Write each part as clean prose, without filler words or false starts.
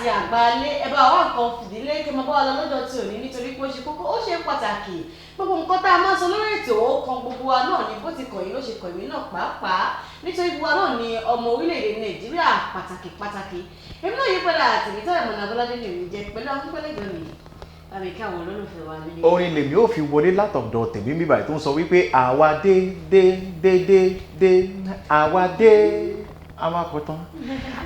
àti àgbálé ẹ bá wá nǹkan fìdílé kí mo bá wà lọ lọ́jọ́ tí ò ní nítorí pé ó ṣe kókó ó ṣe pàtàkì gbogbo nǹkan tá a máa sọ lórí ètò ó kan gbogbo wa náà ni bó ti kàn yín ló ṣe kàn mí náà pàápàá nítorí gbogbo wa náà ni ọmọ orílẹ̀-èdè Nàìjíríà pàtàkì èmi náà yí padà Tèmítáyọ̀ Mọ̀nàbọ́ládé lè mi jẹ pẹ̀lú àwọn pẹ́lẹ́gbẹ̀ẹ́ mi àmì kí àwọn olólùfẹ́ wa nílé. Orin lèmi ò fi wọlé látọ̀dọ̀ tèmi bíbá tó ń sọ wípé àwa dé àwa dé àwa kọ̀tán.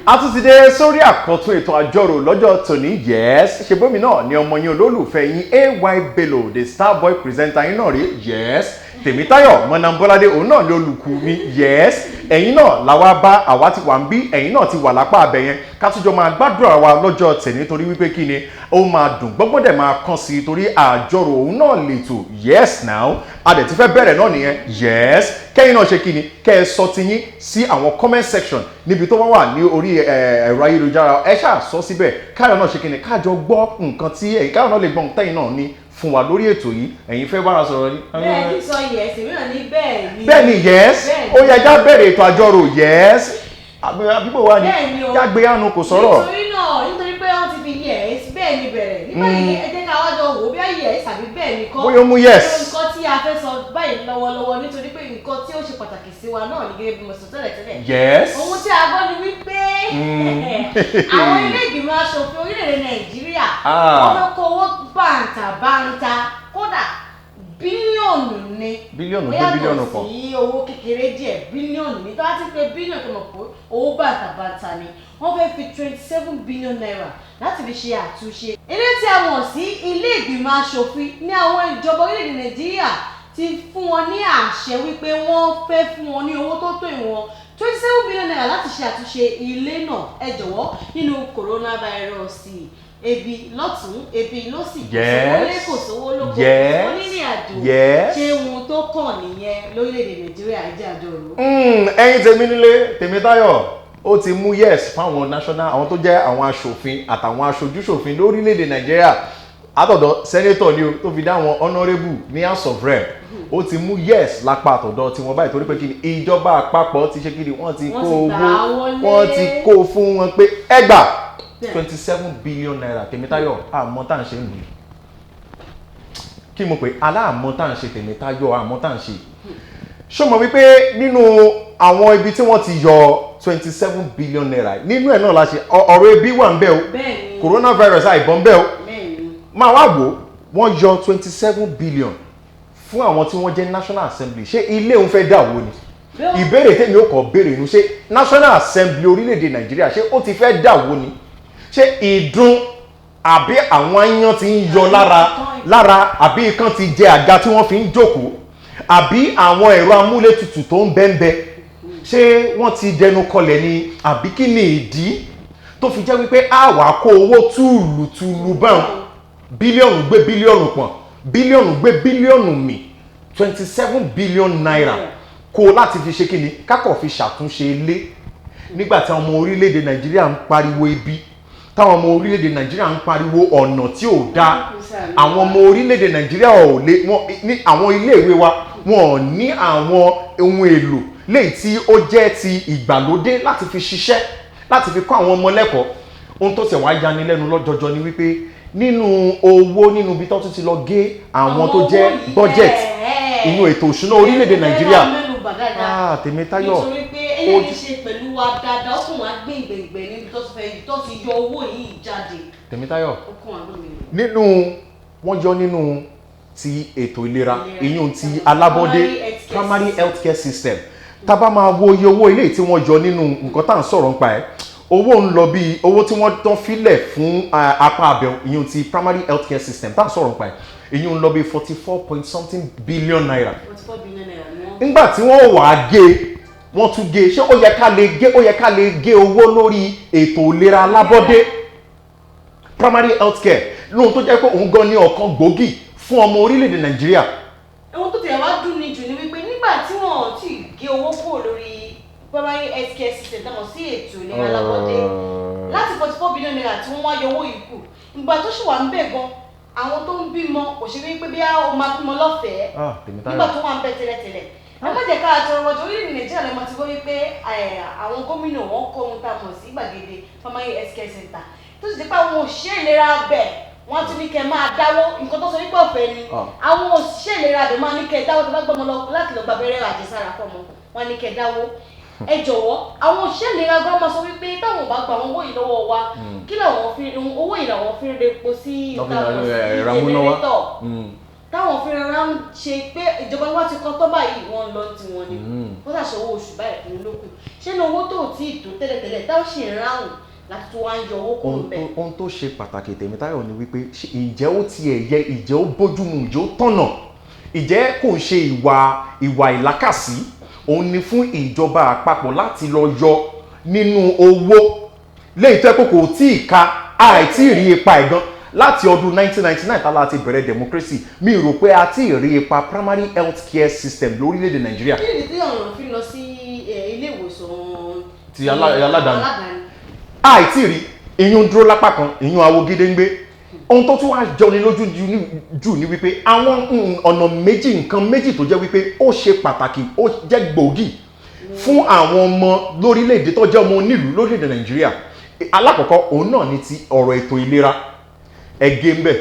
A tún ti dé sórí àkọ́tún ètò àjọrò lọ́jọ́ tòní yes ṣe bómi náà ni ọmọ yín olólùfẹ́ yín AY Bello the star boy presenter yín náà rí yes Tèmítáyọ̀ Mọ̀nàbọ́ládé òun náà ni olùkú mi yes ẹ̀yin náà làwa bá àwa ti wà ń bí ẹ̀yin náà ti wà lápá abẹ yẹn ká tún jọ máa gbàdúrà wa lọ́jọ́ tẹ̀ nítorí wípé kí ni ó máa dùn gbọ́gbọ́n dẹ̀ máa kàn sí torí àjọrò òun náà lètò yes now a dẹ̀ ti fẹ́ bẹ̀rẹ̀ náà nìyẹn yes kẹ́yìn náà ṣe kí ni kẹ́ ẹ sọ ti yín sí àwọn comment section níbi tó wà ní orí ẹ̀rọ ayélujára ẹ ṣáà sọ síbẹ̀ káyọ̀ náà ṣe kí ni kájọ gbọ́ nǹkan tí ẹ̀yin káyọ̀ náà lè gbọ́ nǹkan tẹ́yìn náà ní fún wa lórí ètò yìí ẹ̀yin fẹ́ bára sọ̀rọ̀ ni. bẹ́ẹ̀ ni sọ yes èmi náà ní bẹ́ẹ̀ ni. bẹ́ẹ̀ ni yes ó yẹ já bẹ̀rẹ̀ ètò àjọrò yes àbíbò wa ni jágbe àánú kò sọ̀rọ̀. nítorí pé wọ́n ti fi yes bẹ́ẹ̀ ni bẹ̀rẹ̀ nígbà yìí ẹ jẹ́ ká wá jọ wò ó bí yes àbí bẹ́ẹ̀ ni kọ́. bóyá ó mú yes. nǹkan tí a fẹ́ sọ báyìí lọ́wọ́lọ́wọ́ nítorí pé nǹkan tí ó ṣe pàtàkì sí wa náà ní gẹ́gẹ́ bí mo sọ tẹ́lẹ̀. yes. ohun tí a gbọ́ ni wípé àwọn ilé ìgbìmọ̀ aṣòfin orílẹ̀-èdè Nàìjíríà wọ́n fẹ́ kó owó bàǹtàbàǹtà kódà bílíọ̀nù ni bílíọ̀nù tó bílíọ̀nù kan sí owó kékeré díẹ̀ bílíọ̀nù ni tó bá ti pé bílíọ̀nù tó mọ̀ pé owó bàǹtàbàǹtà ni wọ́n fẹ́ fi 27 billion naira láti fi ṣe àtúnṣe ilé tí a mọ̀ sí ilé ìgbìmọ̀ aṣòfin ní àwọn ìjọba orílẹ̀-èdè Nàìjíríà ti fún wọn ní àṣẹ wípé wọ́n fẹ́ fún wọn ní owó tó tó ìwọ̀n 27 billion naira láti ṣe àtúnṣe ilé náà ẹ jọ̀wọ́ nínú coronavirus ebi lọ́tún ebi lọ́sì kò sówó lóko onírìn àjò ṣé ohun tó kàn nìyẹn lórílẹ̀-èdè Nàìjíríà jẹ́ àjọrò. ẹ̀yin tèmi nílé Tèmítáyọ̀ ó ti mú yes fáwọn national àwọn tó jẹ́ àwọn aṣòfin àtàwọn aṣojúṣòfin lórílẹ̀-èdè Nàìjíríà àtọ̀dọ̀ senator ni o tó fi dá àwọn honourable ní House of Rep ó ti mú yes lápá àtọ̀dọ̀ tí wọ́n báyìí torí pé kí ni ìjọba àpapọ̀ ti ṣe kí ni wọ́n ti kó owó wọ́n ti kó fún wọn pé ẹgbàá 27 billion naira Tèmítáyọ̀ àmọ́ tá à ń ṣe nù kí mo pè aláàmọ́ tá à ń ṣe Tèmítáyọ̀ àmọ́ tá à ń ṣe ṣó mọ̀ wípé nínú àwọn ibi tí wọ́n ti yọ 27 billion naira nínú ẹ̀ náà la ṣe ọ̀rọ̀ ebi wà ń bẹ o coronavirus àìbọ̀n bẹ o máa wá wò wọ́n yọ 27 billion fún àwọn tí wọ́n jẹ́ National Assembly ṣé ilé òun fẹ́ dàwó ni ìbéèrè tèmi ó kọ́ béèrè inú ṣé National Assembly orílẹ̀-èdè Nàìjíríà ṣé ó ti fẹ́ dàwó ni ṣé ìdun àbí àwọn aáyán ti ń yọ lára àbí ikán ti jẹ àga tí wọ́n fi ń jókòó àbí àwọn ẹ̀rọ amúlétutù tó ń bẹ́ńbẹ́ ṣé wọ́n ti dẹnu kọlẹ̀ ni àbí kí ni ìdí tó fi jẹ́ wípé a wá kó owó túlùtúlù báwọn bílíọ̀nù gbé bílíọ̀nù pọ̀n bílíọ̀nù gbé bílíọ̀nù mì 27 billion naira kó láti fi ṣe kí ni kákọ̀ fi ṣàtúnṣe ilé nígbà tí àwọn ọmọ orílẹ̀-èdè Nàìjíríà ń pariwo ebi táwọn ọmọ orílẹ̀-èdè Nàìjíríà ń pariwo ọ̀nà tí ò dáa àwọn ọmọ orílẹ̀-èdè Nàìjíríà ò lè ní àwọn iléèwé wa wọn ò ní àwọn ohun èlò léyìí tí ó jẹ́ ti ìgbàlódé láti fi ṣiṣẹ́ láti fi kọ́ àwọn ọmọ lẹ́kọ̀ọ́ ohun tó ṣe wá yani lẹ́nu lọ́jọjọ ni wípé nínú owó nínú ibi tó tún ti lọ gé àwọn tó jẹ́ budget inú ètò òṣùná orílẹ̀-èdè Nàìjíríà Tèmítáyọ̀ nítorí pé eléyìí ṣe pẹ̀lú wa dáadáa ó kùn wá gbé ìgbẹ̀gbẹ̀ níbi tó ti yọ owó yìí jáde. Tèmítáyọ̀ nínú wọ́n yọ nínú ti ètò ìlera ìyún ti alábọ́dé primary health care system tá bá máa wo iye owó ilé tí wọ́n yọ nínú nǹkan tá à ń sọ̀rọ̀ nípa ẹ̀ owó ń lọ bí owó tí wọ́n tán filẹ̀ fún apá abẹ ìyún ti primary health care system tá à ń sọ̀rọ̀ nípa ẹ̀ ìyún ń lọ bí 44 billion naira. 44 billion naira ni wọ́n. nígbà tí wọ́n wàá gé wọ́n tún gé ṣé ó yẹ ká lè gé owó lórí ètò ìlera alábọ́dé primary health care lóhun tó jẹ́ pé òun gan ní ọ̀kan gbòógì fún ọmọ orílẹ̀-èdè Nàìjíríà. ohun tó tẹ̀ wá dùn ní jù ni wípé nígbà tí wọ́n ti gé owó kúrò lórí primary health care system táwọn sí ètò ìlera alábọ́dé láti 44 billion naira tí wọ́n wá yọ owó yìí kù ìgbà tó ṣì wà ń bẹ̀ gan àwọn tó ń bímọ kò ṣe wípé bí ó máa bímọ lọ́fẹ̀ẹ́ nígbà tó wà ń bẹ̀ tẹ́lẹ̀tẹ́lẹ̀ ẹ má jẹ́ ká àtọrọ ọjọ́ orílẹ̀-èdè Nàìjíríà lẹ́mọ̀ ti gbọ́ wípé àwọn gómìnà wọn kó ohun tá a mọ̀ sí gbàgede primary health care center tó sì ti pa àwọn òṣìṣẹ́ ìlera bẹ̀ wọ́n tún ní kẹ́ máa dáwó nǹkan tó sọ wípé ọ̀fẹ́ ni àwọn òṣìṣẹ́ ìlera bẹ̀ máa ní kẹ́ dáwó tó bá gbọ́mọ lọ láti lọ gba abẹ́rẹ́ àjẹsára fọ́mọ wọn ní kẹ́ dáwó ẹ jọ̀wọ́ àwọn òṣìṣẹ́ ìlera gan máa sọ wípé táwọn ò bá gba àwọn owó yìí lọ́wọ́ wa kí làwọn fi owó yìí làwọn fi ń repo sí jẹnẹrétọ̀ táwọn fi rárá ń ṣe pé ìjọba wa ti kọ́ tó báyìí wọ́n lọ tí wọ́n ní wọ́n ṣàṣọ owó oṣù báyìí kìí lókun ṣé ní owó tó tí ì tó tẹ́lẹ̀tẹ́lẹ̀ táwọn ṣì ń ráhùn láti tó wá ń yọ owó kúrò bẹ́ẹ̀. ohun tó ṣe pàtàkì Tèmítáyọ̀ ni wípé ìjẹ́ ó tiẹ̀ yẹ ìjẹ́ ó bójúmu ìjẹ́ ó tọ̀nà ìjẹ́ kò ń ṣe ìwà ìlákàsí òun ni fún ìjọba àpapọ̀ láti lọ yọ nínú owó léyìí tó ẹ kò tí ì ka àìtí rí ipa ẹ̀ gan láti ọdún 1999 tá láti bẹ̀rẹ̀ democracy mi rò pé a ti rí ipa primary health care system lórílẹ̀‐èdè Nàìjíríà. kí ni tí ọ̀rọ̀ fi lọ sí ilé ìwòsàn ti aládàáni àìtí rí ìyún dúró lápá kan ìyún awo gédéǹgbé ohun tó tún wá jọni lójú jù ní wípé àwọn ọ̀nà méjì nǹkan méjì tó jẹ́ wípé ó ṣe pàtàkì ó jẹ́ gbòógì fún àwọn ọmọ lórílẹ̀‐èdè tó jẹ́ ọmọ onílùú lórílẹ̀‐èdè Nàìjíríà alákọ̀ọ́kọ́ òun náà ni ti ọ̀rọ̀ ètò ìlera ẹgẹ ń bẹ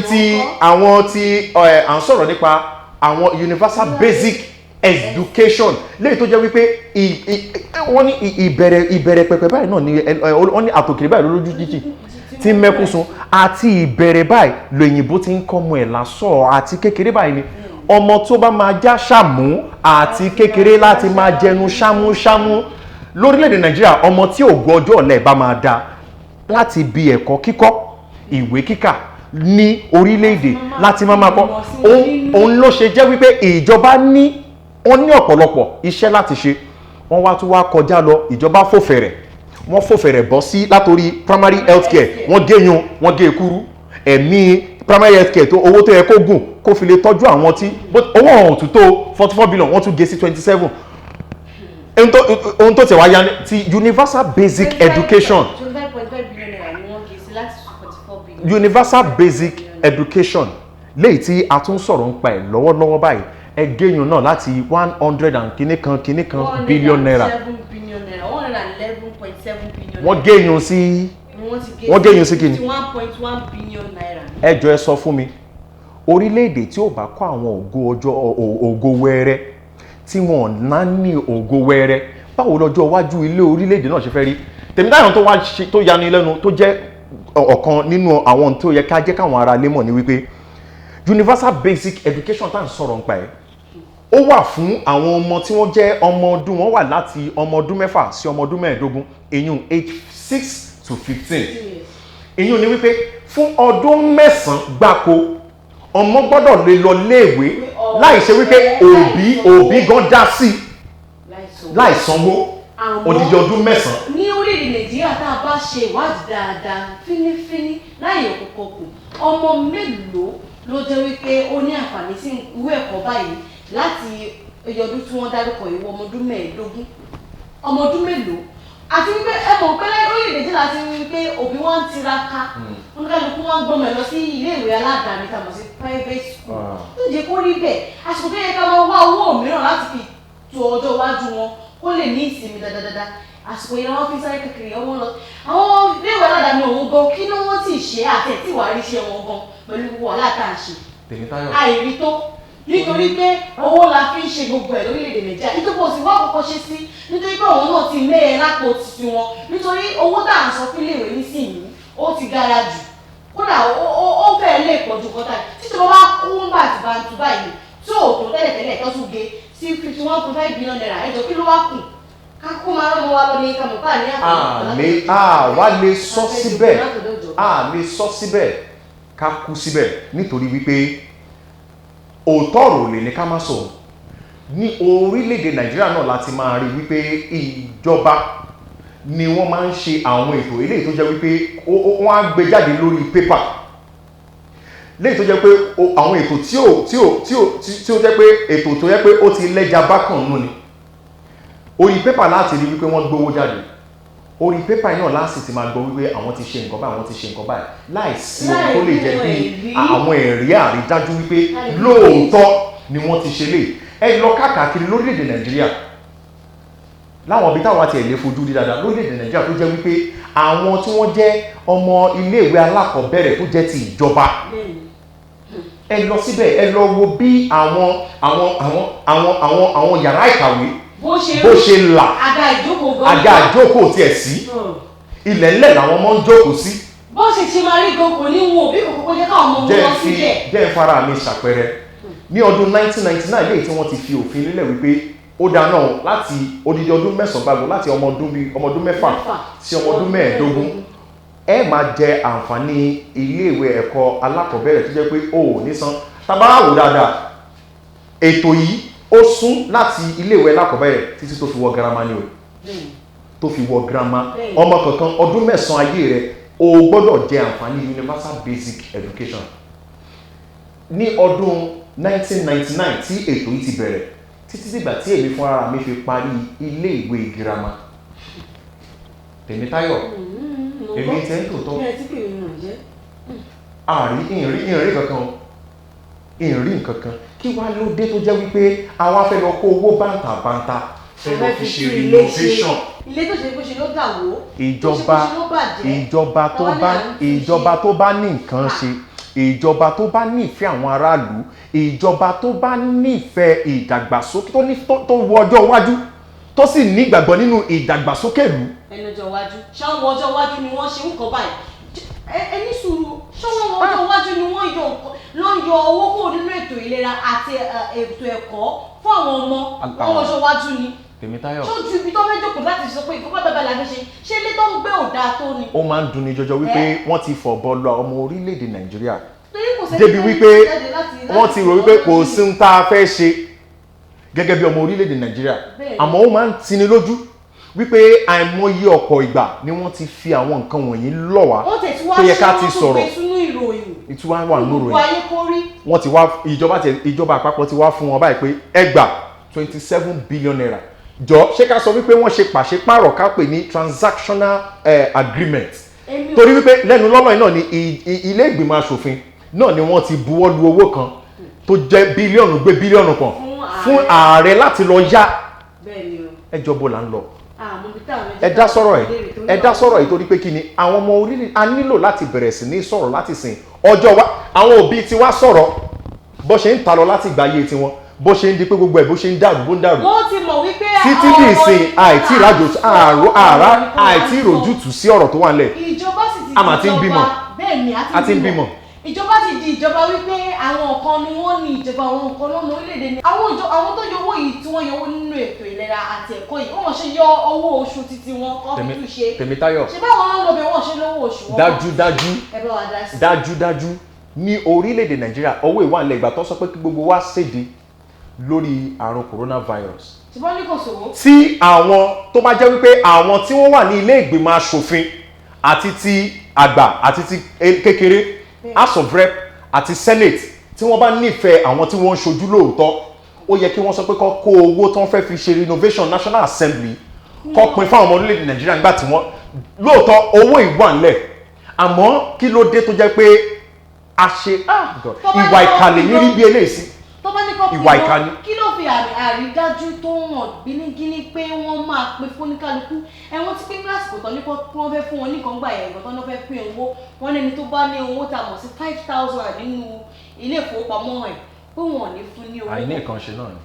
ti àwọn tí à ń sọ̀rọ̀ nípa àwọn universal basic education léyìí tó jẹ́ wípé wọ́n ní ìbẹ̀rẹ̀ pẹ̀pẹ̀ báyìí náà ni wọ́n ní àtòkèrè báyìí lójú jíjì tí mẹ́kúnsun àti ìbẹ̀rẹ̀ báyìí lóyìnbó ti ń kọ́mọ ẹ̀ lásọ̀ àti kékeré báyìí ni ọmọ tó bá máa já ṣàmú àti kékeré láti máa jẹnu ṣámúṣámú lórílẹ̀‐èdè Nàìjíríà ọmọ tí ò gbọ́ ọjọ́ ọ̀la ẹ̀ bá máa da láti bí ẹ̀kọ́ kíkọ́ ìwé kíkà ní orílẹ̀-èdè láti máa kọ́ òun ló ṣe jẹ́ wípé ìjọba ní wọ́n ní ọ̀pọ̀lọpọ̀ iṣẹ́ láti ṣe wọ́n wá tún wá kọjá lọ ìjọba wọ́n fòfẹ̀rẹ̀ bọ́ sí látorí primary health care wọ́n gé yun wọ́n gé kúrú ẹ̀mí primary health care tó owó tó yẹ kó gùn kó fi lè tọ́jú àwọn tí owó ọ̀hún tó 44 billion wọ́n tún gé sí 27 ohun tó tẹ̀ wá ya ti universal basic education universal basic education léyìí tí a tún sọ̀rọ̀ ń pa ẹ̀ lọ́wọ́lọ́wọ́ báyìí ẹgẹ́yìn náà láti 100 and kìíní kan billion naira wọ́n gẹ́yìn sí kìíní 1.1 billion naira. ẹ jọ̀ọ́ ẹ sọ fún mi orílẹ̀-èdè tí ò bá kọ́ àwọn ògo wẹ́rẹ́ tí wọ́n ná ní ògo wẹ́rẹ́ báwo lọ́jọ́ iwájú ilé orílẹ̀-èdè náà ṣe fẹ́ rí Tèmítáyọ̀ tó yani lẹ́nu tó jẹ́ ọ̀kan nínú àwọn tó yẹ ká jẹ́ káwọn ará lé mọ̀ ní wípé universal basic education tá à ń sọ̀rọ̀ nípa ẹ̀ ó wà fún àwọn ọmọ tí wọ́n jẹ́ ọmọ ọdún wọn wà láti ọmọ ọdún 6 sí ọmọ ọdún 15 ìyún age 6 to 15 ìyún ni wípé fún ọdún 9 gbáko ọmọ gbọ́dọ̀ lè lọ léèwé láì ṣe wípé òbí gan dá sí láì sanwó odidi ọdún 9. ní orílẹ̀-èdè Nàìjíríà tá a bá ṣe ìwádìí dáadáa fínífíní láì òkùnkùn ọmọ mélòó ló jẹ́ wípé ó ní àǹfààní sí ìwé ẹ̀kọ́ báyìí láti ọdún tí wọ́n dárúkọ ìwọ ọmọ ọdún 15 ọmọ ọdún mélòó àti wípé ẹ mọ̀ pé orílẹ̀-èdè tí láti rí wípé òbí wọn ń tiraka wọn kálukú wọn ń gbọ́mọ lọ sí ilé ìwé aládàáni tá a mọ̀ sí private school tó jẹ́ kó rí bẹ́ẹ̀ àsìkò tó yẹ ká máa wá owó mìíràn láti fi tó ọjọ́ iwájú wọn kó lè ní ìsinmi dáadáa àsìkò yẹn wọn fi sáré kékeré ọwọ́ lọ àwọn ilé ìwé aládàáni òun gan kí ni wọ́n ti ṣe àti ẹ̀ tí wàá rí iṣẹ́ wọn gan pẹ̀lú wàhálà tá à ń ṣe àìrí tó nítorí pé owó la fi ń ṣe gbogbo ẹ̀ lórílẹ̀‐èdè Nàìjíríà nítorí kò sí wọ́n kọ́kọ́ ṣe sí nítorí pé òun náà ti lé ẹ lápò títí wọn nítorí owó tá à ń sọ fílẹ̀ ìwé nísìnyí ó ti gara jù kódà ó fẹ́ẹ́ lè pọ̀ ju kọ́tà títí wọ́n bá kú ńgbà tí bá ń tu báyìí tí òòtò tẹ́lẹ̀tẹ́lẹ̀ tó tún gé sí 51.5 billion naira ẹjọ́ kí ló wá kù kákó máa rán wa lọ ní kàmùpá ní àpò wá lè sọ síbẹ̀ ká kú síbẹ̀ nítorí wípé òótọ́ ọ̀rọ̀ lè ní ká má sọ ní orílẹ̀-èdè Nàìjíríà náà láti máa rí wípé ìjọba ni wọ́n máa ń ṣe àwọn ètò eléyìí tó jẹ́ wípé wọ́n á gbé jáde lórí pépà léyìí tó jẹ́ pé àwọn ètò tí ó jẹ́ pé ètò tó jẹ́ pé ó ti lẹ́jà bákan nù ni orí pépà láti rí wípé wọ́n gbówó jáde orí pépà náà láti ti máa gbọ́ wípé àwọn ti ṣe nǹkan báyìí àwọn ti ṣe nǹkan báyìí láìsí ohun tó lè jẹ́ bí àwọn ẹ̀rí àrídájú wípé lóòótọ́ ni wọ́n ti ṣe lè ẹ lọ káàkiri lórílẹ̀-èdè Nàìjíríà láwọn ibi táwọn àti ẹ̀lẹ́ fojú rí dáadáa lórílẹ̀-èdè Nàìjíríà tó jẹ́ wípé àwọn tí wọ́n jẹ́ ọmọ iléèwé alákọ̀ọ́bẹ̀rẹ̀ tó jẹ́ ti ìjọba ẹ lọ síbẹ̀ ẹ lọ wo bí àwọn yàrá ìkàwé bó ṣe là àga ìjókòó tiẹ̀ sí ilẹ̀ ńlẹ̀ làwọn ọmọ ń jókòó sí. bó ṣe máa rí gan kò ní wo bí kòkòkò jẹ́ káwọn ọmọ wọn lọ síbẹ̀. jẹ́ ìfara mi ṣàpẹẹrẹ ní ọdún 1999 léyìí tí wọ́n ti fi òfin lélẹ̀ wípé ó dáná láti odidi ọdún mẹ́sàn-án gbàgbọ́ láti ọmọ ọdún mẹ́fà sí ọmọ ọdún mẹ́ẹ̀ẹ́dógún ẹ máa jẹ àǹfààní iléèwé ẹ̀kọ́ alákọ̀ọ́bẹ̀rẹ̀ tó jẹ́ pé ó ò ní san tábà wò dáadáa ètò yìí ó sún láti iléèwé alákọ̀ọ́bẹ̀rẹ̀ títí tó fi wọ girama ni o tó fi wọ girama ọmọ kankan ọdún mẹ́sàn-án ayé rẹ̀ o gbọ́dọ̀ jẹ àǹfààní universal basic education ní ọdún 1999 tí ètò yìí ti bẹ̀rẹ̀ títí dìgbà tí èmi fún ara mi fi parí ilé ìwé girama Tèmítáyọ̀ èmi tẹ́ ń tòótọ́ ìrìn kankan kí wá ló dé tó jẹ́ wípé àwọn afẹ́ lọ kó owó bàǹtàbàǹtà fẹ́ lọ fi ṣe renovation ilé tó ṣe bó ṣe ló dà wó ìjọba tó bá ní nǹkan ṣe ìjọba tó bá nífẹ̀ẹ́ àwọn aráàlú ìjọba tó bá nífẹ̀ẹ́ ìdàgbàsókè tó wo ọjọ́ iwájú tó sì nígbàgbọ́ nínú ìdàgbàsókè ìlú. ẹnu ọjọ́ iwájú ṣáwọn ọjọ́ iwájú ni wọ́n ṣe ń kọ́ báyìí ẹni sùúrù ṣáwọn ọjọ́ iwájú ni wọ́n ló ń yọ owó kúrò nínú ètò ìlera àti ètò ẹ̀kọ́ fún àwọn ọmọ wọn ọjọ́ iwájú ni. Tèmítáyọ̀ ṣó ju ibi tó fẹ́ jókòó láti sọ pé ìfọ́pá bàbá làbẹ́ ṣe ilé tó ń gbé òdà tó ni. ó máa ń dunni jọjọ wípé wọ́n ti fọ̀bọ lọ ọmọ orílẹ̀-èdè Nàìjíríà débi wípé wọ́n ti rò wípé kò sí ń tá a fẹ́ ṣe gẹ́gẹ́ bí ọmọ orílẹ̀-èdè Nàìjíríà àmọ́ ó máa ń tini lójú wípé àìmọye ọ̀pọ̀ ìgbà ni wọ́n ti fi àwọn nǹkan wọ̀nyí lọ̀ wá tó yẹ ká ti sọ̀rọ̀ ìtura wà nínú ìròyìn wọ́n ti wá ìjọba àpapọ̀ ti wá fún wọn báyìí pé ẹ gbà 27 billion naira jọ ṣé ká sọ wípé wọ́n ṣe pàṣípàrọ̀ ká pè ní transactional agreement torí wípé lẹ́nu lọ́lọ́ náà ni ilé ìgbìmọ̀ asòfin náà ni wọ́n ti buwọ́ lu owó kan tó jẹ́ bílíọ̀nù gbé bílíọ̀nù kan fún ààrẹ láti lọ yá ẹjọ́ bó là ń lọ ẹ dá sọ̀rọ̀ ẹ̀ torí pé kí ni àwọn ọmọ orílẹ̀ a nílò láti bẹ̀rẹ̀ sí ní sọ̀rọ̀ láti sìn ọjọ́ wa àwọn òbí ti wá sọ̀rọ̀ bó ṣe ń ta lọ láti gbáyé tiwọn bó ṣe ń di pé gbogbo ẹ̀ bó ṣe ń dàrú bó ń dàrú wọ́n ti mọ̀ wípé títí di ìsìn àìtí ìròjútù sí ọ̀rọ̀ tó wà nílẹ̀ ìjọba sì ti di ìjọba bẹ́ẹ̀ ni a ti ń bímọ ìjọba ti di ìjọba wípé àwọn kan ni wọ́n ní ìjọba àwọn kan lọ́nà orílẹ̀-èdè ni àwọn tó yọ owó yìí tí wọ́n yọ owó nínú ètò ìlera àti ẹ̀kọ́ yìí wọ́n ṣe yọ owó oṣù títí wọn kọ́ fi tún ṣe Tèmítáyọ̀ ṣe báwọn ń lọ bẹ wọ́n ṣe lówó oṣù wọn dájúdájú ní orílẹ̀-èdè Nàìjíríà owó ìwà ilẹ̀ ìgbà tó sọ pé kí gbogbo wa ṣèdè lórí àrùn coronavirus ṣùgbọ́n ní kò sówó tí àwọn tó bá jẹ́ wípé àwọn tí wọ́n wà ní ilé ìgbìmọ̀ aṣòfin àti ti àgbà àti ti kékeré House of Rep àti Senate tí wọ́n bá nífẹ̀ẹ́ àwọn tí wọ́n ń ṣojú lóòótọ́ ó yẹ kí wọ́n sọ pé kó kó owó tó ń fẹ́ fi ṣe renovation National Assembly kó pín fáwọn ọmọ orílẹ̀-èdè Nàìjíríà nígbà tí wọ́n lóòótọ́ owó ìwà ńlẹ̀ àmọ́ kí ló dé tó jẹ́ pé a ṣe ìwà ìkàlẹ̀ ní rí bí eléyìí sí tó bá ní kọ́ ìwà ìkànnì. kí ló fi àrídájú tó hàn gínígíní pé wọ́n máa pín fún oníkálukú ẹ̀wọ̀n tí pín lásìkò tán ní kó wọ́n fẹ́ fún wọn nìkan gbà yẹn ìgbọ̀tán náà fẹ́ pín owó wọn ní ẹni tó bá ní owó tá a mọ̀ sí 5,000 nínú ilé ìfowópamọ́ ẹ̀ pé wọn ò ní fún ní owó. àìní ìkànṣe náà ni.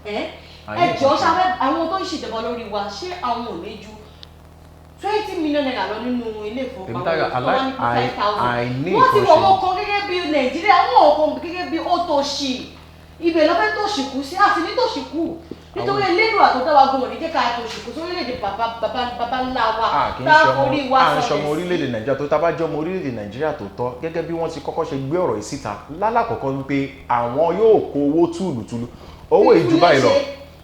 ẹ jọ ṣàfẹ́ àwọn tó ń ṣèjọba lórí wa ṣé àwọn ò ní ju 20 million naira lọ nínú ilé ìfowópamọ́ wọ́n ti wọ̀ wọ́n kan gẹ́gẹ́ bí Nàìjíríà wọ́n kan gẹ́gẹ́ bí ó tó ṣì ibẹ̀ lọ́fẹ́ tó ṣìkú sí àti ní tó ṣìkú nítorí elédùn àtọ́tọ́wà gbọ́n ní jẹ́ ká tó ṣìkú sórílẹ̀-èdè bàbá ńlá wa táàkórí wa sọ̀rọ̀ sí. àṣọmọ orílẹ̀-èdè Nàìjíríà tó tábà jẹ́ ọmọ orílẹ̀-èdè Nàìjíríà tó tọ́ gẹ́gẹ́ bí wọ́n ti kọ́kọ́ ṣe gbé ọ̀rọ̀ yìí síta lálàkọ́kọ́ wípé àwọn yóò kó owó túlùtúlù owó ìjùbá ìlọ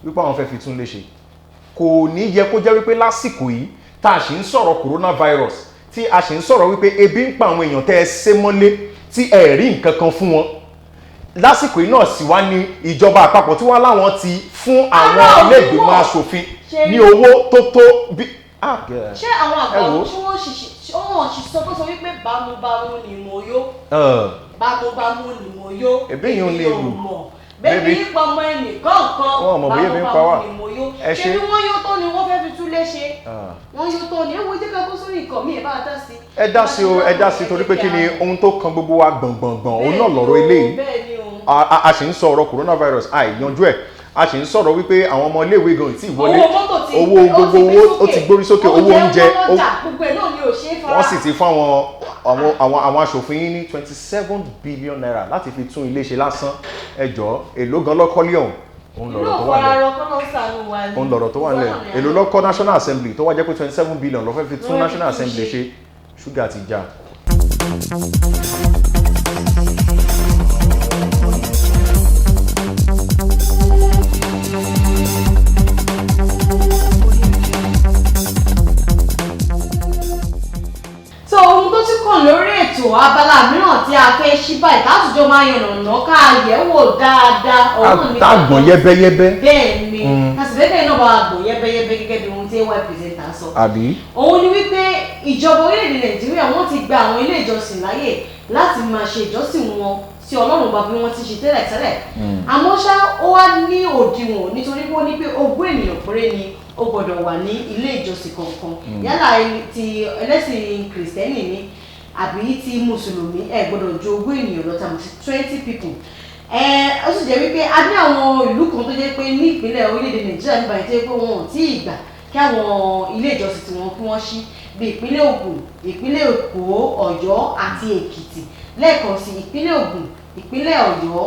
wípé àwọn fẹ́ fi tún lé ṣe kò ní yẹ kó jẹ́ wípé lásìkò yìí tá a ṣì ń sọ̀rọ̀ coronavirus tí a ṣì ń sọ̀rọ̀ wípé ebi ń pa àwọn èèyàn tẹ́ ẹ sé mọ́lé tí ẹ rí nǹkan kan fún wọn lásìkò yìí náà sì wá ní ìjọba àpapọ̀ tí wọ́n láwọn ti fún àwọn ilé ìgbìmọ̀ aṣòfin ní owó tó tó bí. ṣé àwọn àgbà tí wọ́n ṣiṣọ́ tó sọ wípé bámúbámú ni mo yó bámúbámú ni mo yó èmi ò lè lù bébí ìpamọ́ ẹnì kọ̀ọ̀kan bámúbámú ni mo yó ṣé bí wọ́n yó tó ni wọ́n fẹ́ fi tún lé ṣe wọ́n yóò tó ní ẹ̀wọ̀n jẹ́ ká kó sórí nǹkan mi ẹ̀ bá dá sí. ẹ dá sí o, ẹ dá sí torí pé kí ni ohun tó kan gbogbo wa gbọ̀ngbọ̀ngbọ̀n òun náà lọ́rọ̀ eléyìí. A sì ń sọ ọ̀rọ̀ coronavirus àìyanjú ẹ̀, a sì ń sọ̀rọ̀ wípé àwọn ọmọ iléèwé gan tí ìwọlé owó gbogbo owó ó ti gbórí sókè, owó oúnjẹ wọ́n sì ti fún àwọn aṣòfin yín ní 27 billion naira láti fi tún ilé ṣe lásán. ẹ jọ̀ọ́ èló gan lọ́kọ́lé ọ̀hún, òun lọ̀rọ̀ tó wà nílẹ̀, òun lọ̀rọ̀ tó wà nílẹ̀. Èló lọ́kọ́ National Assembly tó wá jẹ́ pé 27 billion ló fẹ́ fi tún National Assembly ṣe. Ṣúgà ti já. Lórí ètò abala mìíràn tí a fẹ́ ṣí báyìí látùjọ máa yànnàná ká yẹ̀wò dáadáa ọ̀hún ní àgbọ̀n yẹ́bẹ́yẹ́bẹ́. bẹ́ẹ̀ ni àsìbẹ́bẹ́ náà bá gbọ̀n yẹ́bẹ́yẹ́bẹ́ gẹ́gẹ́ bí ohun tí ay pírẹsẹ̀ntà sọ. àbí. òun ni wípé ìjọba orílẹ̀-èdè Nàìjíríà wọ́n ti gba àwọn ilé ìjọsìn láyè láti máa ṣe ìjọsìn wọn sí Ọlọ́run bá bí wọ́n ti ṣe tẹ́lẹ̀tẹ́lẹ̀. àmọ́ ṣá ó wá ní òdiwọ̀n nítorí pé ó ní pé ogún ènìyàn péré ni ó gbọ́dọ̀ wà ní ilé ìjọsìn kọ̀ọ̀kan yálà ti ẹlẹ́sìn Kìrìsìtẹ́nì ni àbí ti mùsùlùmí ẹ gbọ́dọ̀ ju ogún ènìyàn lọ tàbí 20 people. Ó sì jẹ́ wípé a ní àwọn ìlú kan tó jẹ́ pé ní ìpínlẹ̀ orílẹ̀-èdè Nàìjíríà nígbà tí pé wọn ò tí ì gbà kí àwọn ilé ìjọsìn tí wọ́n kí wọ́n ṣí bí ìpínlẹ̀ Ògùn, ìpínlẹ̀ Èkó, Ọ̀yọ́ àti Èkìtì. Lẹ́ẹ̀kan sí ìpínlẹ̀ Ògùn, ìpínlẹ̀ Ọ̀yọ́,